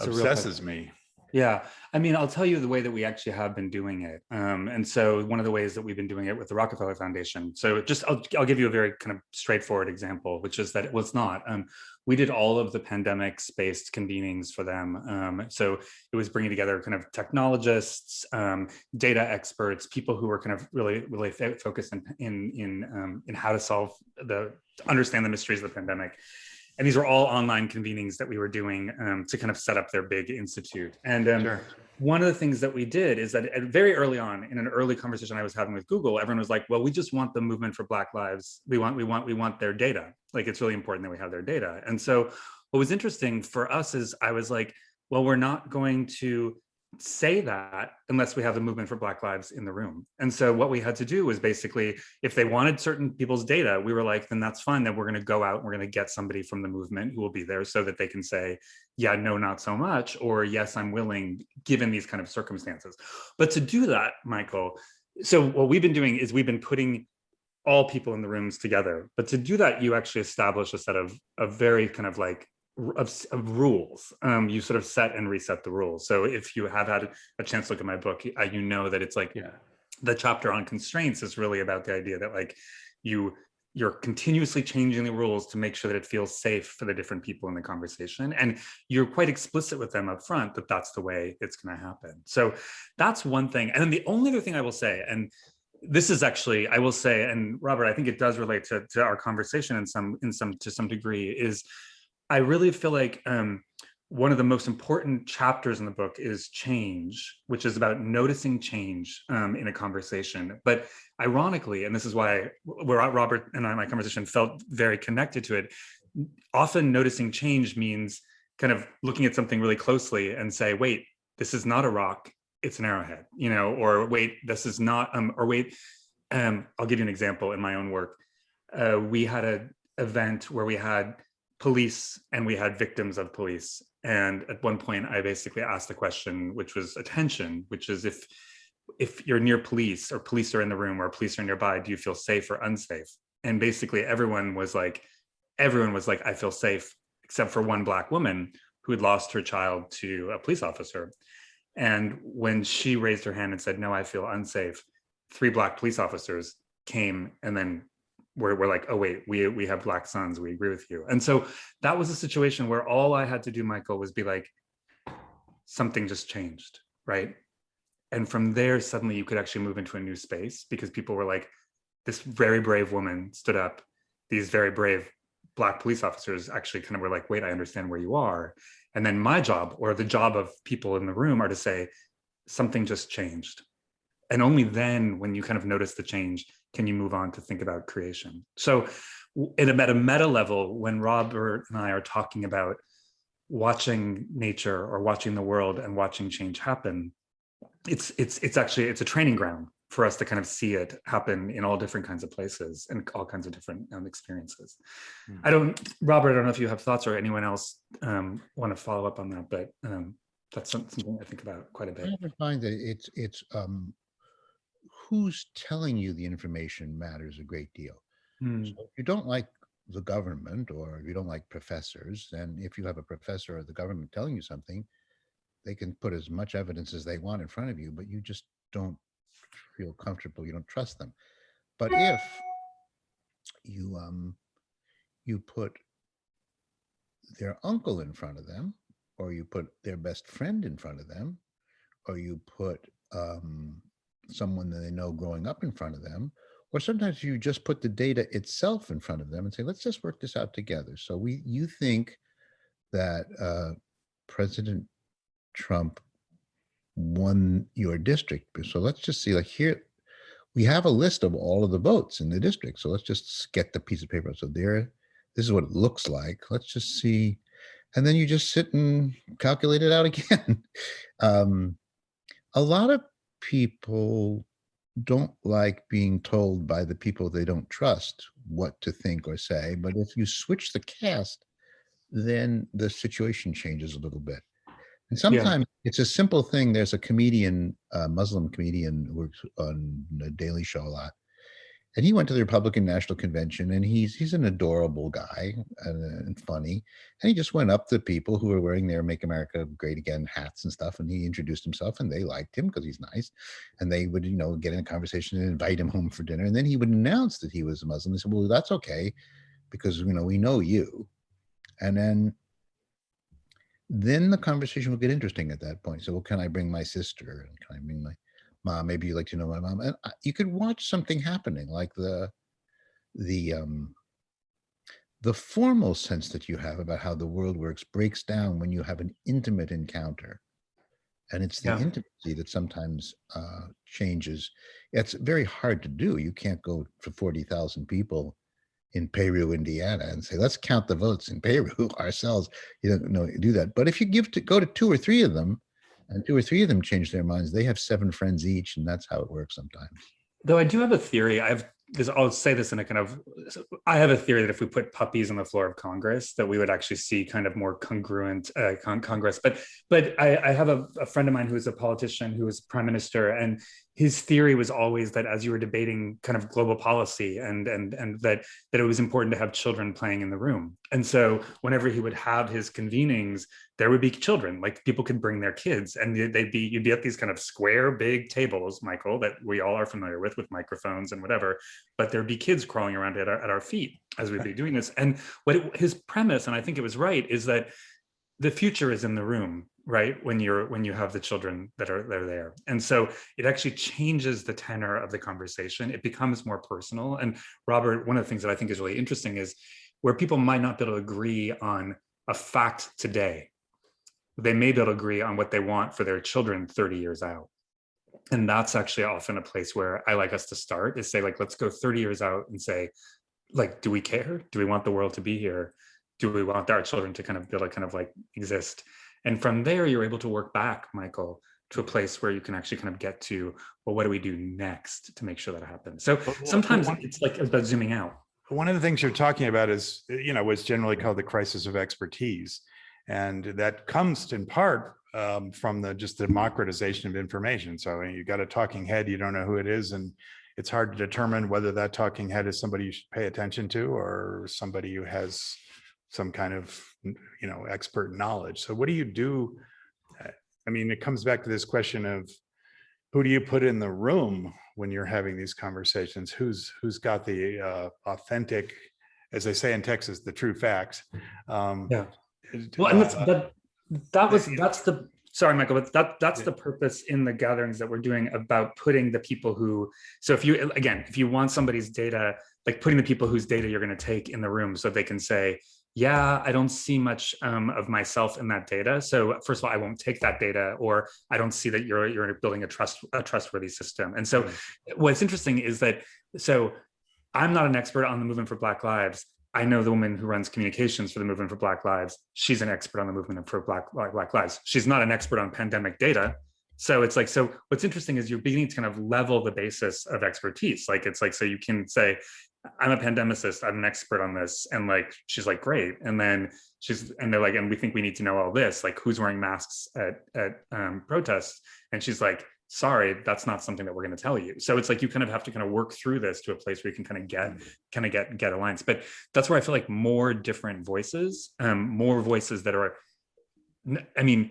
obsesses me. Yeah, I mean, I'll tell you the way that we actually have been doing it. And so one of the ways that we've been doing it with the Rockefeller Foundation. So I'll give you a very kind of straightforward example, which is that it was not. We did all of the pandemics-based convenings for them. So it was bringing together kind of technologists, data experts, people who were kind of really focused in how to understand the mysteries of the pandemic. And these were all online convenings that we were doing to kind of set up their big institute. And Sure. One of the things that we did is that very early on, in an early conversation I was having with Google, everyone was like, well, we just want the movement for Black lives. We want their data. Like, it's really important that we have their data. And so what was interesting for us is I was like, well, we're not going to say that unless we have the movement for Black lives in the room. And so what we had to do was basically, if they wanted certain people's data, we were like, then that's fine. Then we're going to go out and we're going to get somebody from the movement who will be there so that they can say, yeah, no, not so much, or yes, I'm willing, given these kind of circumstances. But to do that, Michael, so what we've been doing is we've been putting all people in the rooms together. But to do that, you actually establish a set of very kind of like of rules. You sort of set and reset the rules. So if you have had a chance to look at my book, you know that it's like the chapter on constraints is really about the idea that like you're continuously changing the rules to make sure that it feels safe for the different people in the conversation. And you're quite explicit with them up front that that's the way it's going to happen. So that's one thing. And then the only other thing I will say, and this is actually, I will say, and Robert, I think it does relate to our conversation to some degree, is I really feel like one of the most important chapters in the book is change, which is about noticing change in a conversation. But ironically, and this is why Robert and I, my conversation felt very connected to it, often noticing change means kind of looking at something really closely and say, wait, this is not a rock, it's an arrowhead, you know, or wait, this is not, or wait, I'll give you an example in my own work. We had an event where we had police and we had victims of police. And at one point I basically asked a question, which was attention, which is if you're near police or police are in the room or police are nearby, do you feel safe or unsafe? And basically everyone was like, I feel safe, except for one Black woman who had lost her child to a police officer. And when she raised her hand and said, no, I feel unsafe, 3 Black police officers came and then we're like, oh wait, we have Black sons, we agree with you. And so that was a situation where all I had to do, Michael, was be like, something just changed, right? And from there, suddenly you could actually move into a new space, because people were like, this very brave woman stood up. These very brave Black police officers actually kind of were like, wait, I understand where you are. And then my job, or the job of people in the room, are to say, something just changed. And only then, when you kind of notice the change, can you move on to think about creation. So at a meta level, when Robert and I are talking about watching nature or watching the world and watching change happen, it's a training ground for us to kind of see it happen in all different kinds of places and all kinds of different experiences. Robert, I don't know if you have thoughts, or anyone else want to follow up on that, but that's something I think about quite a bit. I find that it's who's telling you the information matters a great deal. So if you don't like the government, or if you don't like professors, then if you have a professor or the government telling you something, they can put as much evidence as they want in front of you, but you just don't feel comfortable, you don't trust them. But if you put their uncle in front of them, or you put their best friend in front of them, or you put someone that they know growing up in front of them, or sometimes you just put the data itself in front of them and say, let's just work this out together. So you think that President Trump won your district. So let's just see, like, here, we have a list of all of the votes in the district. So let's just get the piece of paper. So there, this is what it looks like. Let's just see. And then you just sit and calculate it out again. A lot of people don't like being told by the people they don't trust what to think or say. But if you switch the cast, then the situation changes a little bit. And sometimes it's a simple thing. There's a comedian, a Muslim comedian who works on the Daily Show a lot. And he went to the Republican National Convention, and he's an adorable guy and funny. And he just went up to people who were wearing their Make America Great Again hats and stuff. And he introduced himself, and they liked him because he's nice. And they would, get in a conversation and invite him home for dinner. And then he would announce that he was a Muslim. They said, well, that's okay, because, we know you. And then the conversation will get interesting at that point. So, well, can I bring my sister? And can I bring my mom? Maybe you'd like to know my mom. And you could watch something happening, like the formal sense that you have about how the world works breaks down when you have an intimate encounter. And it's the intimacy that sometimes changes. It's very hard to do. You can't go for 40,000 people in Peru, Indiana, and say, let's count the votes in Peru ourselves. You don't know do that. But if you go to 2 or 3 of them, and 2 or 3 of them change their minds, they have 7 friends each, and that's how it works sometimes. Though I do have a theory. I'll say this in a kind of, I have a theory that if we put puppies on the floor of Congress, that we would actually see kind of more congruent Congress. But I have a friend of mine who is a politician, who was prime minister, and his theory was always that as you were debating kind of global policy and that it was important to have children playing in the room. And so whenever he would have his convenings, there would be children, like people could bring their kids, and you'd be at these kind of square big tables, Michael, that we all are familiar with microphones and whatever, but there'd be kids crawling around at our feet as we'd be doing this. And his premise, and I think it was right, is that the future is in the room, right? When you have the children that are there. And so it actually changes the tenor of the conversation. It becomes more personal. And Robert, one of the things that I think is really interesting is where people might not be able to agree on a fact today, they may be able to agree on what they want for their children 30 years out. And that's actually often a place where I like us to start, is say, like, let's go 30 years out and say, like, do we care? Do we want the world to be here? Do we want our children to kind of be able to kind of like exist? And from there, you're able to work back, Michael, to a place where you can actually kind of get to, well, what do we do next to make sure that happens? So sometimes it's like about zooming out. One of the things you're talking about is, what's generally called the crisis of expertise. And that comes in part from just the democratization of information. So you got a talking head, you don't know who it is, and it's hard to determine whether that talking head is somebody you should pay attention to or somebody who has some kind of, expert knowledge. So what do you do? I mean, it comes back to this question of who do you put in the room when you're having these conversations? Who's got the authentic, as they say in Texas, the true facts? Yeah. Well, and that's the, sorry, Michael, but that's the purpose in the gatherings that we're doing about putting the people who, so if you want somebody's data, like putting the people whose data you're going to take in the room so they can say, yeah, I don't see much of myself in that data. So first of all, I won't take that data, or I don't see that you're building a trustworthy system. And so what's interesting is that, so I'm not an expert on the movement for Black Lives. I know the woman who runs communications for the movement for Black Lives. She's an expert on the movement for Black Lives. She's not an expert on pandemic data. So it's like, so what's interesting is you're beginning to kind of level the basis of expertise. Like, it's like, so you can say, I'm a pandemicist, I'm an expert on this. And like, she's like, great. And then they're like, and we think we need to know all this, like who's wearing masks at protests. And she's like, sorry, that's not something that we're going to tell you. So it's like, you kind of have to kind of work through this to a place where you can kind of get alliance. But that's where I feel like more different voices, more voices that are, I mean,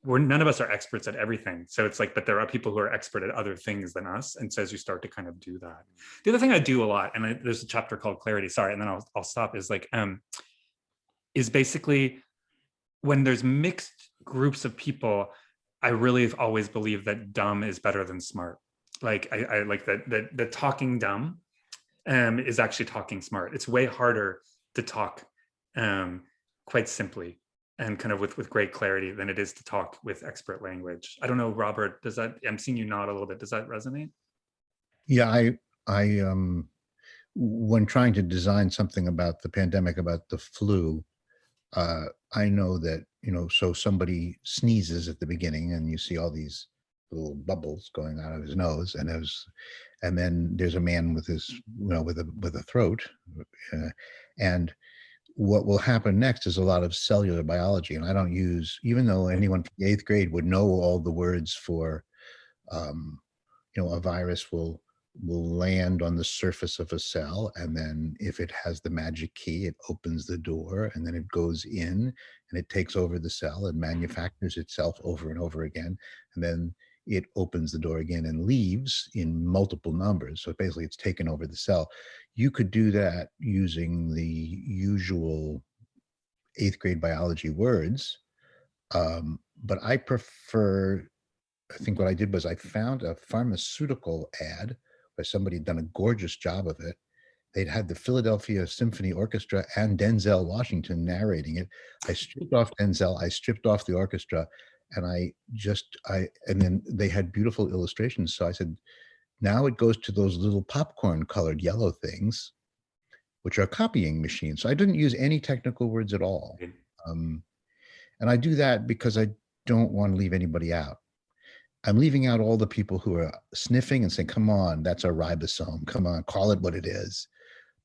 none of us are experts at everything. So it's like, but there are people who are expert at other things than us. And so as you start to kind of do that. The other thing I do a lot, and there's a chapter called Clarity, sorry, and then I'll stop, is like, is basically when there's mixed groups of people, I really have always believed that dumb is better than smart. Like I like that the talking dumb is actually talking smart. It's way harder to talk quite simply and kind of with great clarity than it is to talk with expert language. I don't know, Robert, does that, I'm seeing you nod a little bit. Does that resonate? Yeah, I when trying to design something about the pandemic, about the flu, I know that, so somebody sneezes at the beginning and you see all these little bubbles going out of his nose, and then there's a man with his, with a throat, and what will happen next is a lot of cellular biology. And I don't use, even though anyone from the 8th grade would know all the words for, a virus will land on the surface of a cell, and then if it has the magic key, it opens the door, and then it goes in and it takes over the cell and manufactures itself over and over again, and then it opens the door again and leaves in multiple numbers. So basically it's taken over the cell. You could do that using the usual 8th grade biology words, but I prefer, I think what I did was I found a pharmaceutical ad where somebody had done a gorgeous job of it. They'd had the Philadelphia Symphony Orchestra and Denzel Washington narrating it. I stripped off Denzel, I stripped off the orchestra, and and then they had beautiful illustrations. So I said, now it goes to those little popcorn colored yellow things, which are copying machines. So I didn't use any technical words at all. And I do that because I don't want to leave anybody out. I'm leaving out all the people who are sniffing and saying, come on, that's a ribosome. Come on, call it what it is.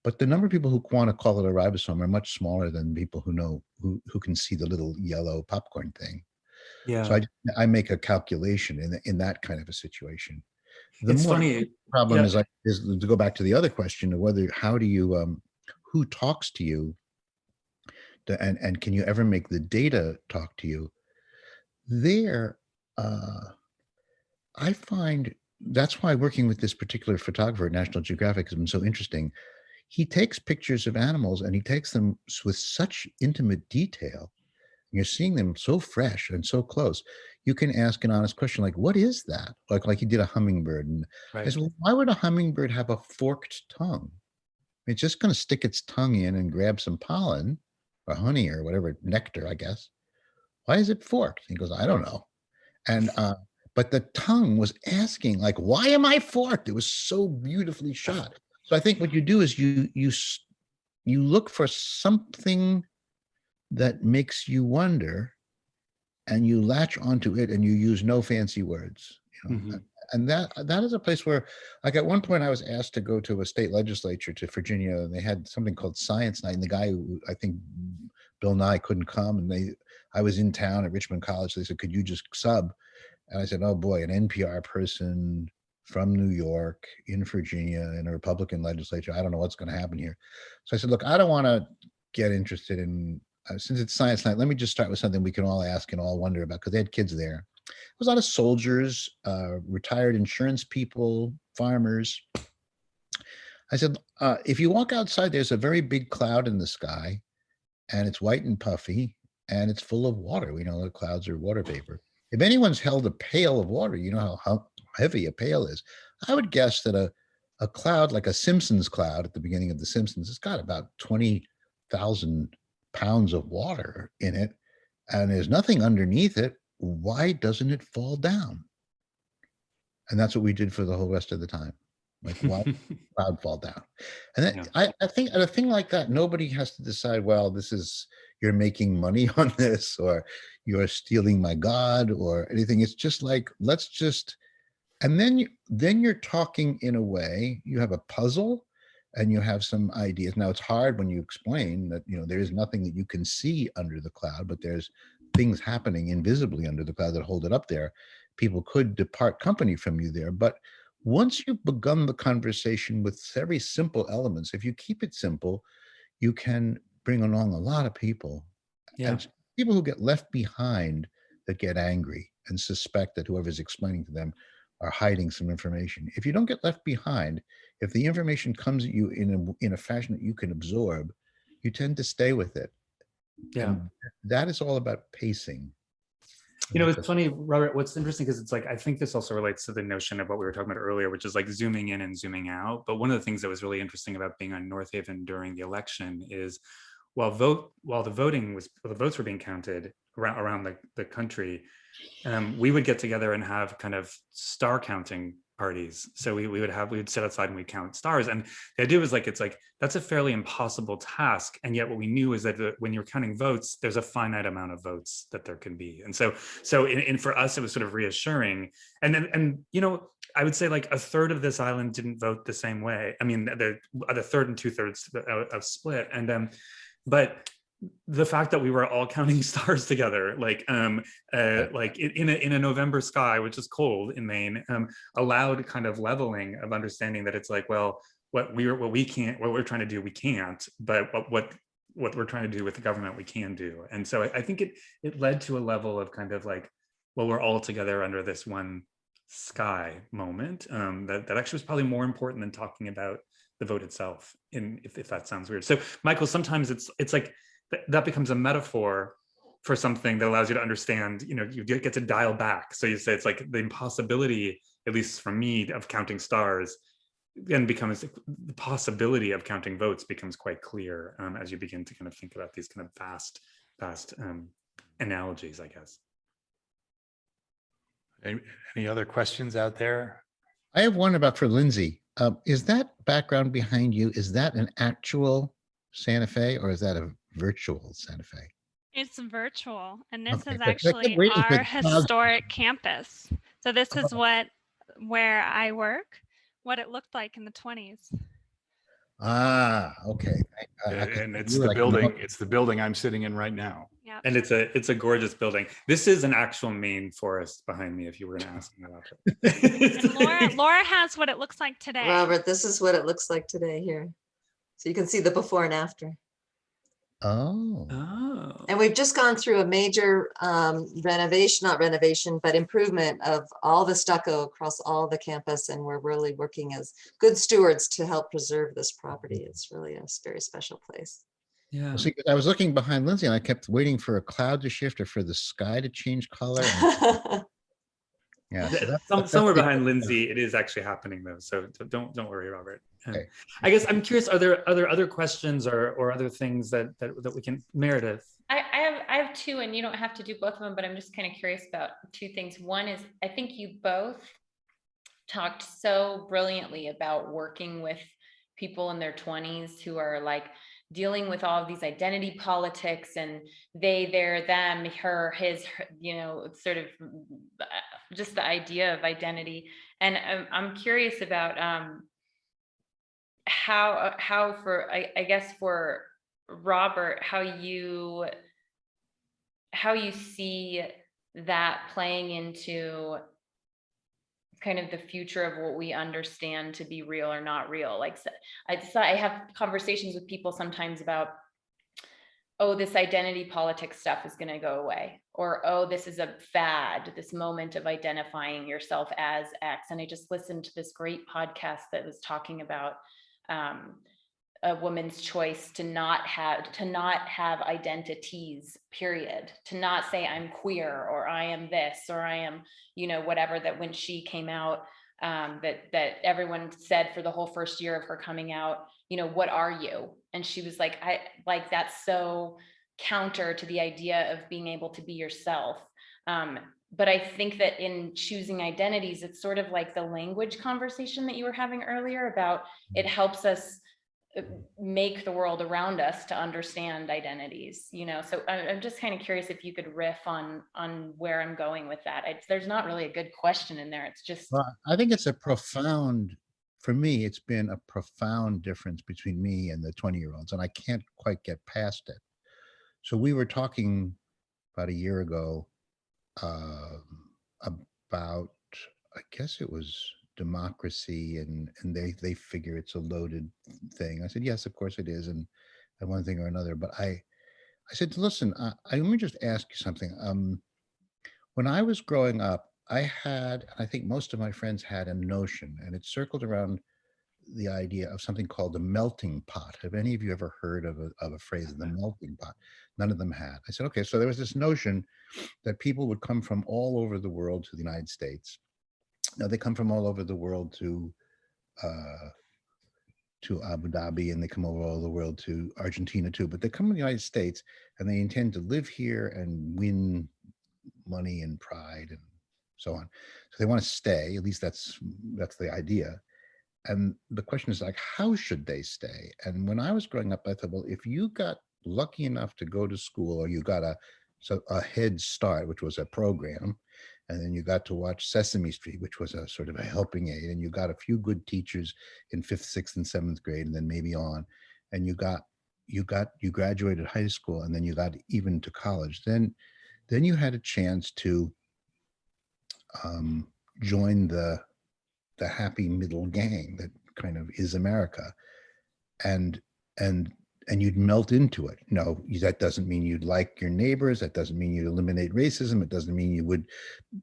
But the number of people who want to call it a ribosome are much smaller than people who know, who can see the little yellow popcorn thing. Yeah. So I make a calculation in that kind of a situation. It's funny. Problem is to go back to the other question of how do you, who talks to you, and can you ever make the data talk to you? There, I find that's why working with this particular photographer at National Geographic has been so interesting. He takes pictures of animals and he takes them with such intimate detail. You're seeing them so fresh and so close. You can ask an honest question like, what is that? Like he did a hummingbird. And I said, well, why would a hummingbird have a forked tongue? It's just going to stick its tongue in and grab some pollen or honey or whatever, nectar, I guess. Why is it forked? He goes, I don't know. And, but the tongue was asking, like, why am I forked? It was so beautifully shot. So I think what you do is you look for something that makes you wonder, and you latch onto it, and you use no fancy words. And that is a place where, like, at one point I was asked to go to a state legislature to Virginia, and they had something called Science Night, and the guy who, I think Bill Nye, couldn't come, and I was in town at Richmond College. They said, could you just sub? And I said, oh boy, an NPR person from New York in Virginia in a Republican legislature, I don't know what's going to happen here. So I said, look, I don't want to get interested in, since it's Science Night, let me just start with something we can all ask and all wonder about, because they had kids there. was a lot of soldiers, retired insurance people, farmers. I said, if you walk outside, there's a very big cloud in the sky, and it's white and puffy, and it's full of water. We know the clouds are water vapor. If anyone's held a pail of water, you know how heavy a pail is. I would guess that a cloud like a Simpsons cloud at the beginning of The Simpsons, it's got about 20,000 pounds of water in it, and there's nothing underneath it. Why doesn't it fall down? And that's what we did for the whole rest of the time. Like, why did the cloud fall down? And then I think at a thing like that, nobody has to decide, well, this is, you're making money on this, or you're stealing my God, or anything. It's just like, let's just, and then you're talking in a way, you have a puzzle and you have some ideas. Now it's hard when you explain that, you know, there is nothing that you can see under the cloud, but there's things happening invisibly under the cloud that hold it up there. People could depart company from you there, but once you've begun the conversation with very simple elements, if you keep it simple, you can bring along a lot of people. Yeah. And people who get left behind that get angry and suspect that whoever's explaining to them are hiding some information. If you don't get left behind, if the information comes at you in a fashion that you can absorb, you tend to stay with it. Yeah. And that is all about pacing. You know, it's funny, Robert, what's interesting, because it's like, I think this also relates to the notion of what we were talking about earlier, which is like zooming in and zooming out. But one of the things that was really interesting about being on North Haven during the election is while the votes were being counted around the country, we would get together and have kind of star counting parties. So we would sit outside and we'd count stars. And the idea was like, it's like, that's a fairly impossible task. And yet what we knew is that when you're counting votes, there's a finite amount of votes that there can be. And so for us, it was sort of reassuring. And you know, I would say like a third of this island didn't vote the same way. I mean, the third and 2/3 of split. And but the fact that we were all counting stars together, like in a November sky, which is cold in Maine, allowed kind of leveling of understanding that it's like, well, what we're trying to do, we can't, but what we're trying to do with the government, we can do. And so I think it led to a level of kind of like, well, we're all together under this one sky moment, that actually was probably more important than talking about the vote itself, if that sounds weird. So Michael, sometimes it's like that becomes a metaphor for something that allows you to understand, you know, you get to dial back. So you say it's like the impossibility, at least for me, of counting stars then becomes the possibility of counting votes becomes quite clear as you begin to kind of think about these kind of vast analogies, I guess. Any other questions out there? I have one about for Lindsay. Is that background behind you, is that an actual Santa Fe or is that a virtual Santa Fe? It's virtual, and this Okay, is but actually our historic campus. So this is where I work, what it looked like in the 20s. Ah, okay. And it's the building. It's the building I'm sitting in right now. Yeah. And it's a gorgeous building. This is an actual Maine forest behind me, if you were going to ask me about it. Laura has what it looks like today. Robert, this is what it looks like today here. So you can see the before and after. Oh. And we've just gone through a major renovation, not renovation, but improvement of all the stucco across all the campus. And we're really working as good stewards to help preserve this property. It's really a very special place. Yeah. Well, see, I was looking behind Lindsay and I kept waiting for a cloud to shift or for the sky to change color. Yeah, so somewhere behind Lindsay, it is actually happening though. So don't worry, Robert. Okay. I guess I'm curious, are there other questions or other things that we can, Meredith? I have two, and you don't have to do both of them, but I'm just kind of curious about two things. One is, I think you both talked so brilliantly about working with people in their 20s who are like dealing with all of these identity politics and they, their, them, her, his, her, you know, sort of just the idea of identity. And I'm curious about how for, I guess for Robert, how you see that playing into kind of the future of what we understand to be real or not real. Like I have conversations with people sometimes about oh, this identity politics stuff is going to go away, or, oh, this is a fad, this moment of identifying yourself as X. And I just listened to this great podcast that was talking about a woman's choice to not have identities, period, to not say I'm queer or I am this or I am, you know, whatever. That when she came out, that everyone said for the whole first year of her coming out, you know, what are you? And she was like, that's so counter to the idea of being able to be yourself. But I think that in choosing identities, it's sort of like the language conversation that you were having earlier about, it helps us make the world around us to understand identities, you know. So I'm just kind of curious if you could riff on where I'm going with that. There's not really a good question in there. It's just, Well, I think it's a profound, for me, it's been a profound difference between me and the 20-year-olds, and I can't quite get past it. So we were talking about a year ago about, I guess it was democracy, and they figure it's a loaded thing. I said, yes, of course it is, and one thing or another. But I said, listen, let me just ask you something. When I was growing up, I think most of my friends had a notion, and it circled around the idea of something called the melting pot. Have any of you ever heard of a phrase, the melting pot? None of them had. I said, okay, so there was this notion that people would come from all over the world to the United States. Now they come from all over the world to Abu Dhabi, and they come over all the world to Argentina too, but they come to the United States and they intend to live here and win money and pride and so on. So they want to stay, at least that's the idea. And the question is like, how should they stay? And when I was growing up, I thought, well, if you got lucky enough to go to school, or you got a head start, which was a program, and then you got to watch Sesame Street, which was a sort of a helping aid, and you got a few good teachers in 5th, 6th, and 7th grade, and then maybe on, and you graduated high school, and then you got even to college, then you had a chance to join the happy middle gang that kind of is America, and you'd melt into it. No, that doesn't mean you'd like your neighbors. That doesn't mean you'd eliminate racism. It doesn't mean you would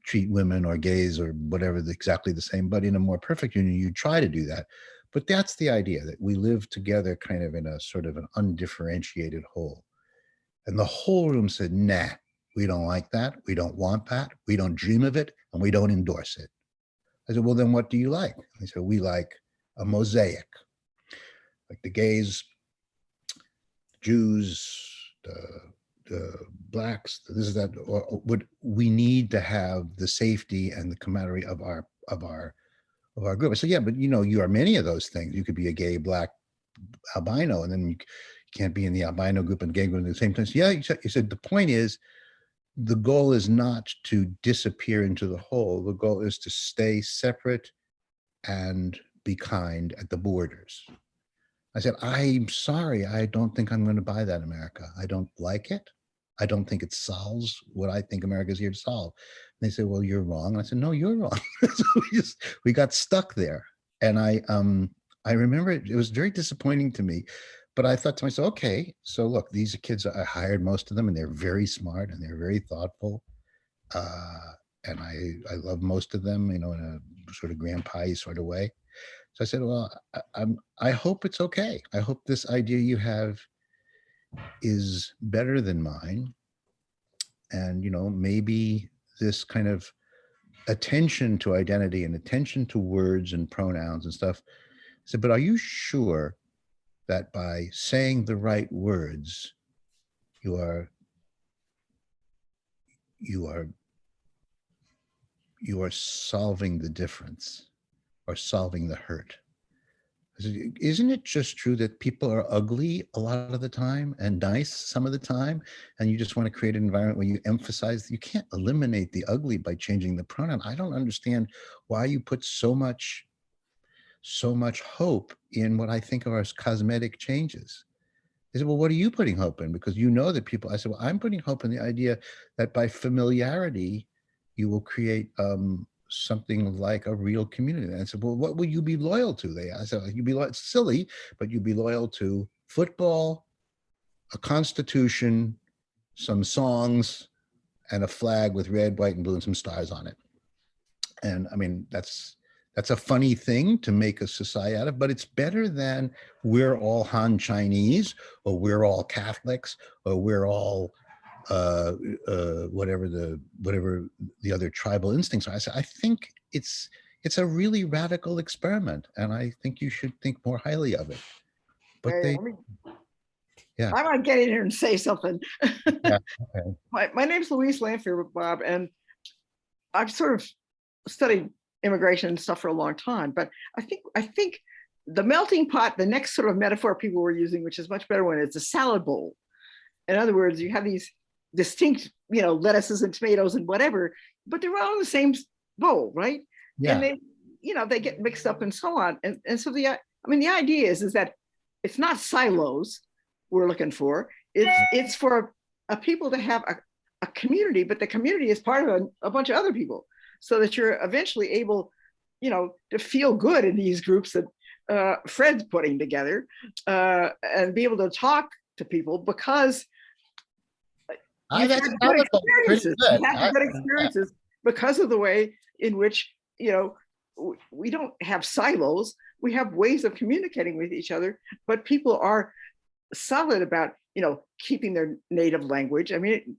treat women or gays or whatever exactly the same, but in a more perfect union, you try to do that. But that's the idea, that we live together kind of in a sort of an undifferentiated whole. And the whole room said, nah, we don't like that. We don't want that. We don't dream of it, and we don't endorse it. I said, well, then what do you like? They said, we like a mosaic, like the gays, Jews, the blacks, this is that, or would we need to have the safety and the camaraderie of our group? I said, yeah, but you know, you are many of those things. You could be a gay, black, albino, and then you can't be in the albino group and gay group at the same time. So, yeah, you said the point is, the goal is not to disappear into the whole. The goal is to stay separate and be kind at the borders. I said, I'm sorry, I don't think I'm going to buy that, America. I don't like it. I don't think it solves what I think America's here to solve. And they said, well, you're wrong. And I said, no, you're wrong. So we got stuck there. And I remember it was very disappointing to me. But I thought to myself, okay, so look, these are kids, I hired most of them, and they're very smart and they're very thoughtful. And I love most of them, you know, in a sort of grandpa-y sort of way. So I said, well, I hope it's okay. I hope this idea you have is better than mine. And, you know, maybe this kind of attention to identity and attention to words and pronouns and stuff. I said, but are you sure that by saying the right words, you are solving the difference or solving the hurt? I said, isn't it just true that people are ugly a lot of the time and nice some of the time, and you just want to create an environment where you emphasize, you can't eliminate the ugly by changing the pronoun. I don't understand why you put so much hope in what I think of as cosmetic changes. They said, well, what are you putting hope in? Because you know that people, I said, well, I'm putting hope in the idea that by familiarity, you will create something like a real community. And I said, well, what would you be loyal to? I said, you'd be loyal, it's silly, but you'd be loyal to football, a constitution, some songs, and a flag with red, white, and blue and some stars on it. And I mean, that's a funny thing to make a society out of, but it's better than we're all Han Chinese, or we're all Catholics, or we're all whatever the other tribal instincts are. I think it's a really radical experiment, and I think you should think more highly of it. But yeah. I might get in here and say something. Yeah, okay. My name's Louise Lanfear, Bob, and I've sort of studied immigration and stuff for a long time. But I think the melting pot, the next sort of metaphor people were using, which is much better one, it's a salad bowl. In other words, you have these distinct, lettuces and tomatoes and whatever, but they're all in the same bowl, right? Yeah. And they get mixed up and so on. And so the idea is that it's not silos we're looking for. It's for a people to have a community, but the community is part of a bunch of other people, so that you're eventually able, to feel good in these groups that Fred's putting together, and be able to talk to people because you've had good experiences because of the way in which, we don't have silos. We have ways of communicating with each other, but people are solid about, keeping their native language. I mean,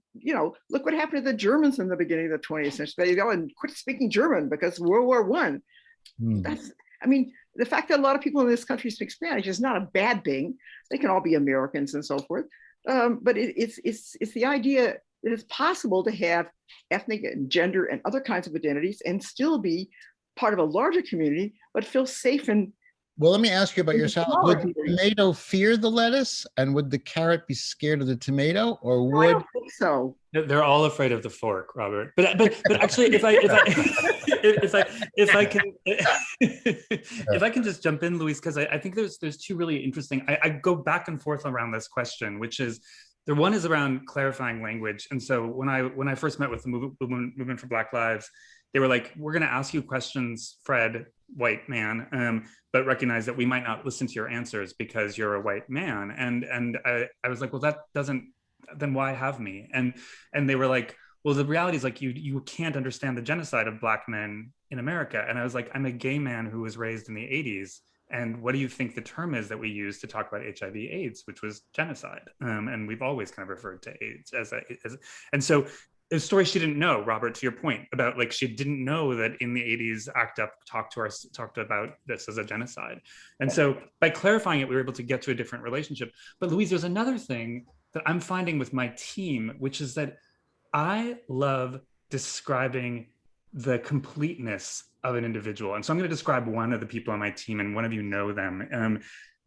look what happened to the Germans in the beginning of the 20th century. They go and quit speaking German because World War I. The fact that a lot of people in this country speak Spanish is not a bad thing. They can all be Americans and so forth. But it's the idea that it's possible to have ethnic and gender and other kinds of identities and still be part of a larger community, but feel safe and. Well, let me ask you about your salad. Would the tomato fear the lettuce, and would the carrot be scared of the tomato, or would? I don't think so. They're all afraid of the fork, Robert. But actually, if I can just jump in, Louise, because I think there's two really interesting. I go back and forth around this question, which is. The one is around clarifying language. And so when I first met with the movement for Black Lives, they were like, we're going to ask you questions, Fred, white man, but recognize that we might not listen to your answers because you're a white man. And I was like, well, that doesn't, then why have me? And they were like, well, the reality is like, you can't understand the genocide of Black men in America. And I was like, I'm a gay man who was raised in the 80s. And what do you think the term is that we use to talk about HIV/AIDS, which was genocide? And we've always kind of referred to AIDS and so a story she didn't know, Robert, to your point about like, she didn't know that in the 80s, ACT UP talked about this as a genocide. And so by clarifying it, we were able to get to a different relationship. But Louise, there's another thing that I'm finding with my team, which is that I love describing the completeness of an individual. And so I'm going to describe one of the people on my team, and one of you know them.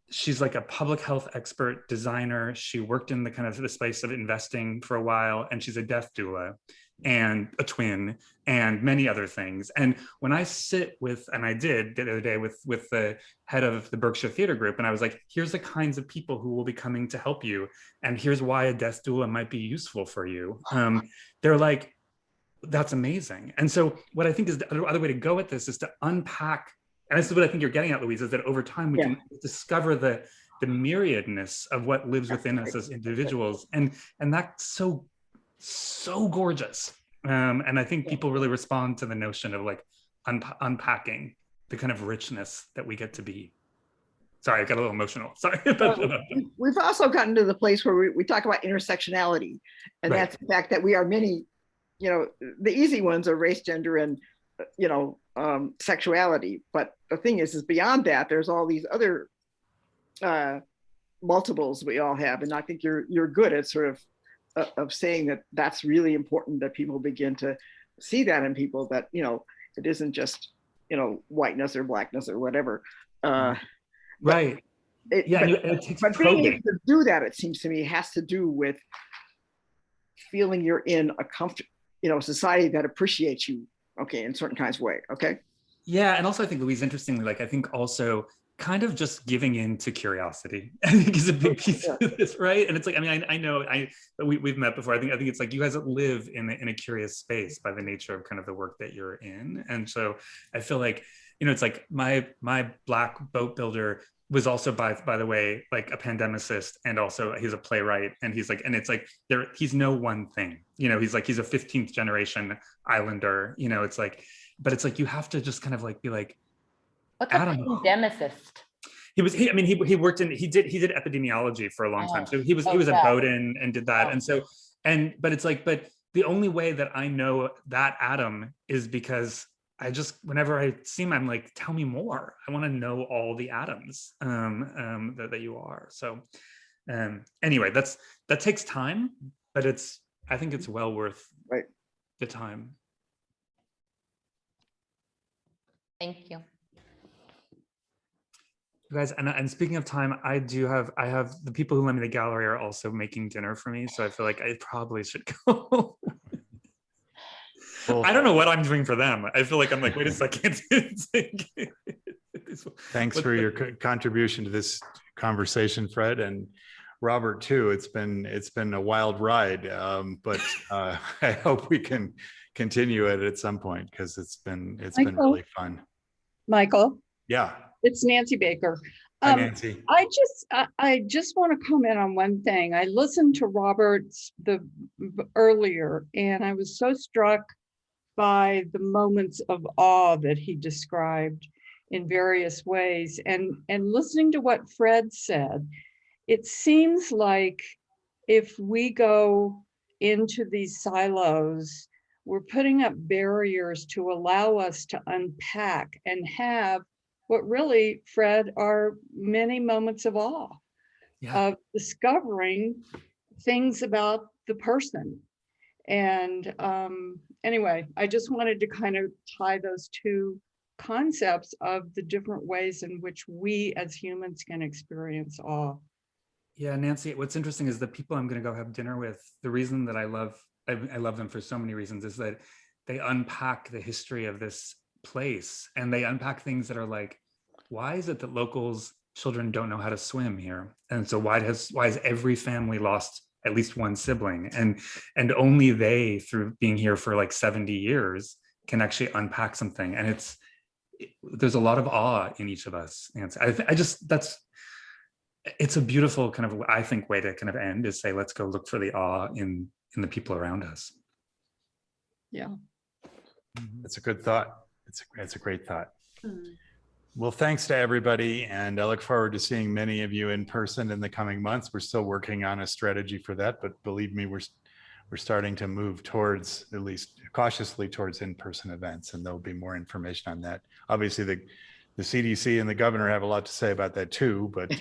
She's like a public health expert, designer. She worked in the kind of the space of investing for a while, and she's a death doula and a twin and many other things. And when I sit with, and I did the other day with the head of the Berkshire Theater Group, and I was like, here's the kinds of people who will be coming to help you. And here's why a death doula might be useful for you. They're like, that's amazing. And so what I think is the other way to go at this is to unpack, and this is what I think you're getting at, Louise, is that over time we can discover the myriadness of what lives within us as individuals. And that's so gorgeous. And I think people really respond to the notion of like unpacking the kind of richness that we get to be. Sorry, I got a little emotional. Sorry. We've also gotten to the place where we talk about intersectionality. And that's the fact that we are many, the easy ones are race, gender, and, sexuality. But the thing is beyond that, there's all these other multiples we all have. And I think you're good at sort of saying that that's really important, that people begin to see that in people, that, it isn't just, whiteness or blackness or whatever. Right. But being able to do that, it seems to me, has to do with feeling you're in a society that appreciates you, in certain kinds of way, Yeah, and also I think, Louise, interestingly, like I think also kind of just giving in to curiosity, I think, is a big piece of this, right? And it's like, I know we've met before. I think it's like you guys live in a curious space by the nature of kind of the work that you're in, and so I feel like it's like my Black boat builder was also by the way, like a pandemicist, and also he's a playwright, and he's like, and it's like he's no one thing, you know, he's a 15th generation Islander, you know, it's like, but it's like you have to just kind of like be like, What's a Adam. pandemicist? He worked in, he did epidemiology for a long time. So he was at Bowdoin and did that. And so, but it's like, but the only way that I know that Adam is because I just, whenever I see him, I'm like, tell me more. I want to know all the Adams that you are. So anyway, that takes time, but I think it's well worth the time. Thank you. You guys, and speaking of time, I have the people who lend me the gallery are also making dinner for me, so I feel like I probably should go. Well, I don't know what I'm doing for them. I feel like I'm like, wait a second. Thanks for your contribution to this conversation, Fred, and Robert too. It's been a wild ride, but I hope we can continue it at some point because it's been really fun. Michael. Yeah. It's Nancy Baker. Hi, Nancy. I just want to comment on one thing. I listened to Robert's earlier, and I was so struck by the moments of awe that he described in various ways. And listening to what Fred said, it seems like if we go into these silos, we're putting up barriers to allow us to unpack and have what really, Fred, are many moments of awe, of discovering things about the person. And anyway, I just wanted to kind of tie those two concepts of the different ways in which we as humans can experience awe. Yeah, Nancy, what's interesting is the people I'm going to go have dinner with, the reason that I love them for so many reasons is that they unpack the history of this place, and they unpack things that are like, why is it that locals' children don't know how to swim here? And so why has every family lost at least one sibling? And only they, through being here for like 70 years, can actually unpack something. And there's a lot of awe in each of us. And it's a beautiful kind of, I think, way to kind of end is say, let's go look for the awe in the people around us. Yeah. That's a good thought. It's a great thought. Well, thanks to everybody. And I look forward to seeing many of you in person in the coming months. We're still working on a strategy for that, but believe me, we're starting to move towards, at least cautiously, towards in-person events, and there'll be more information on that. Obviously, the CDC and the governor have a lot to say about that too, but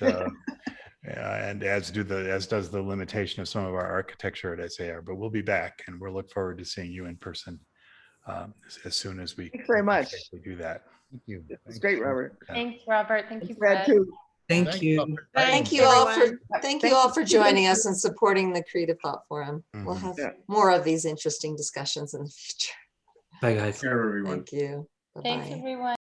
and as does the limitation of some of our architecture at SAR. But we'll be back, and we'll look forward to seeing you in person as soon as we Thanks very much. do that. Thank you. It's great, Robert. Thanks, Robert. Thank you, Fred, Fred. too. Thank you. Thank you all for joining us and supporting the Creative Thought Forum. We'll have more of these interesting discussions in the future. Bye, guys. Thank you. Bye-bye. Thanks, everyone.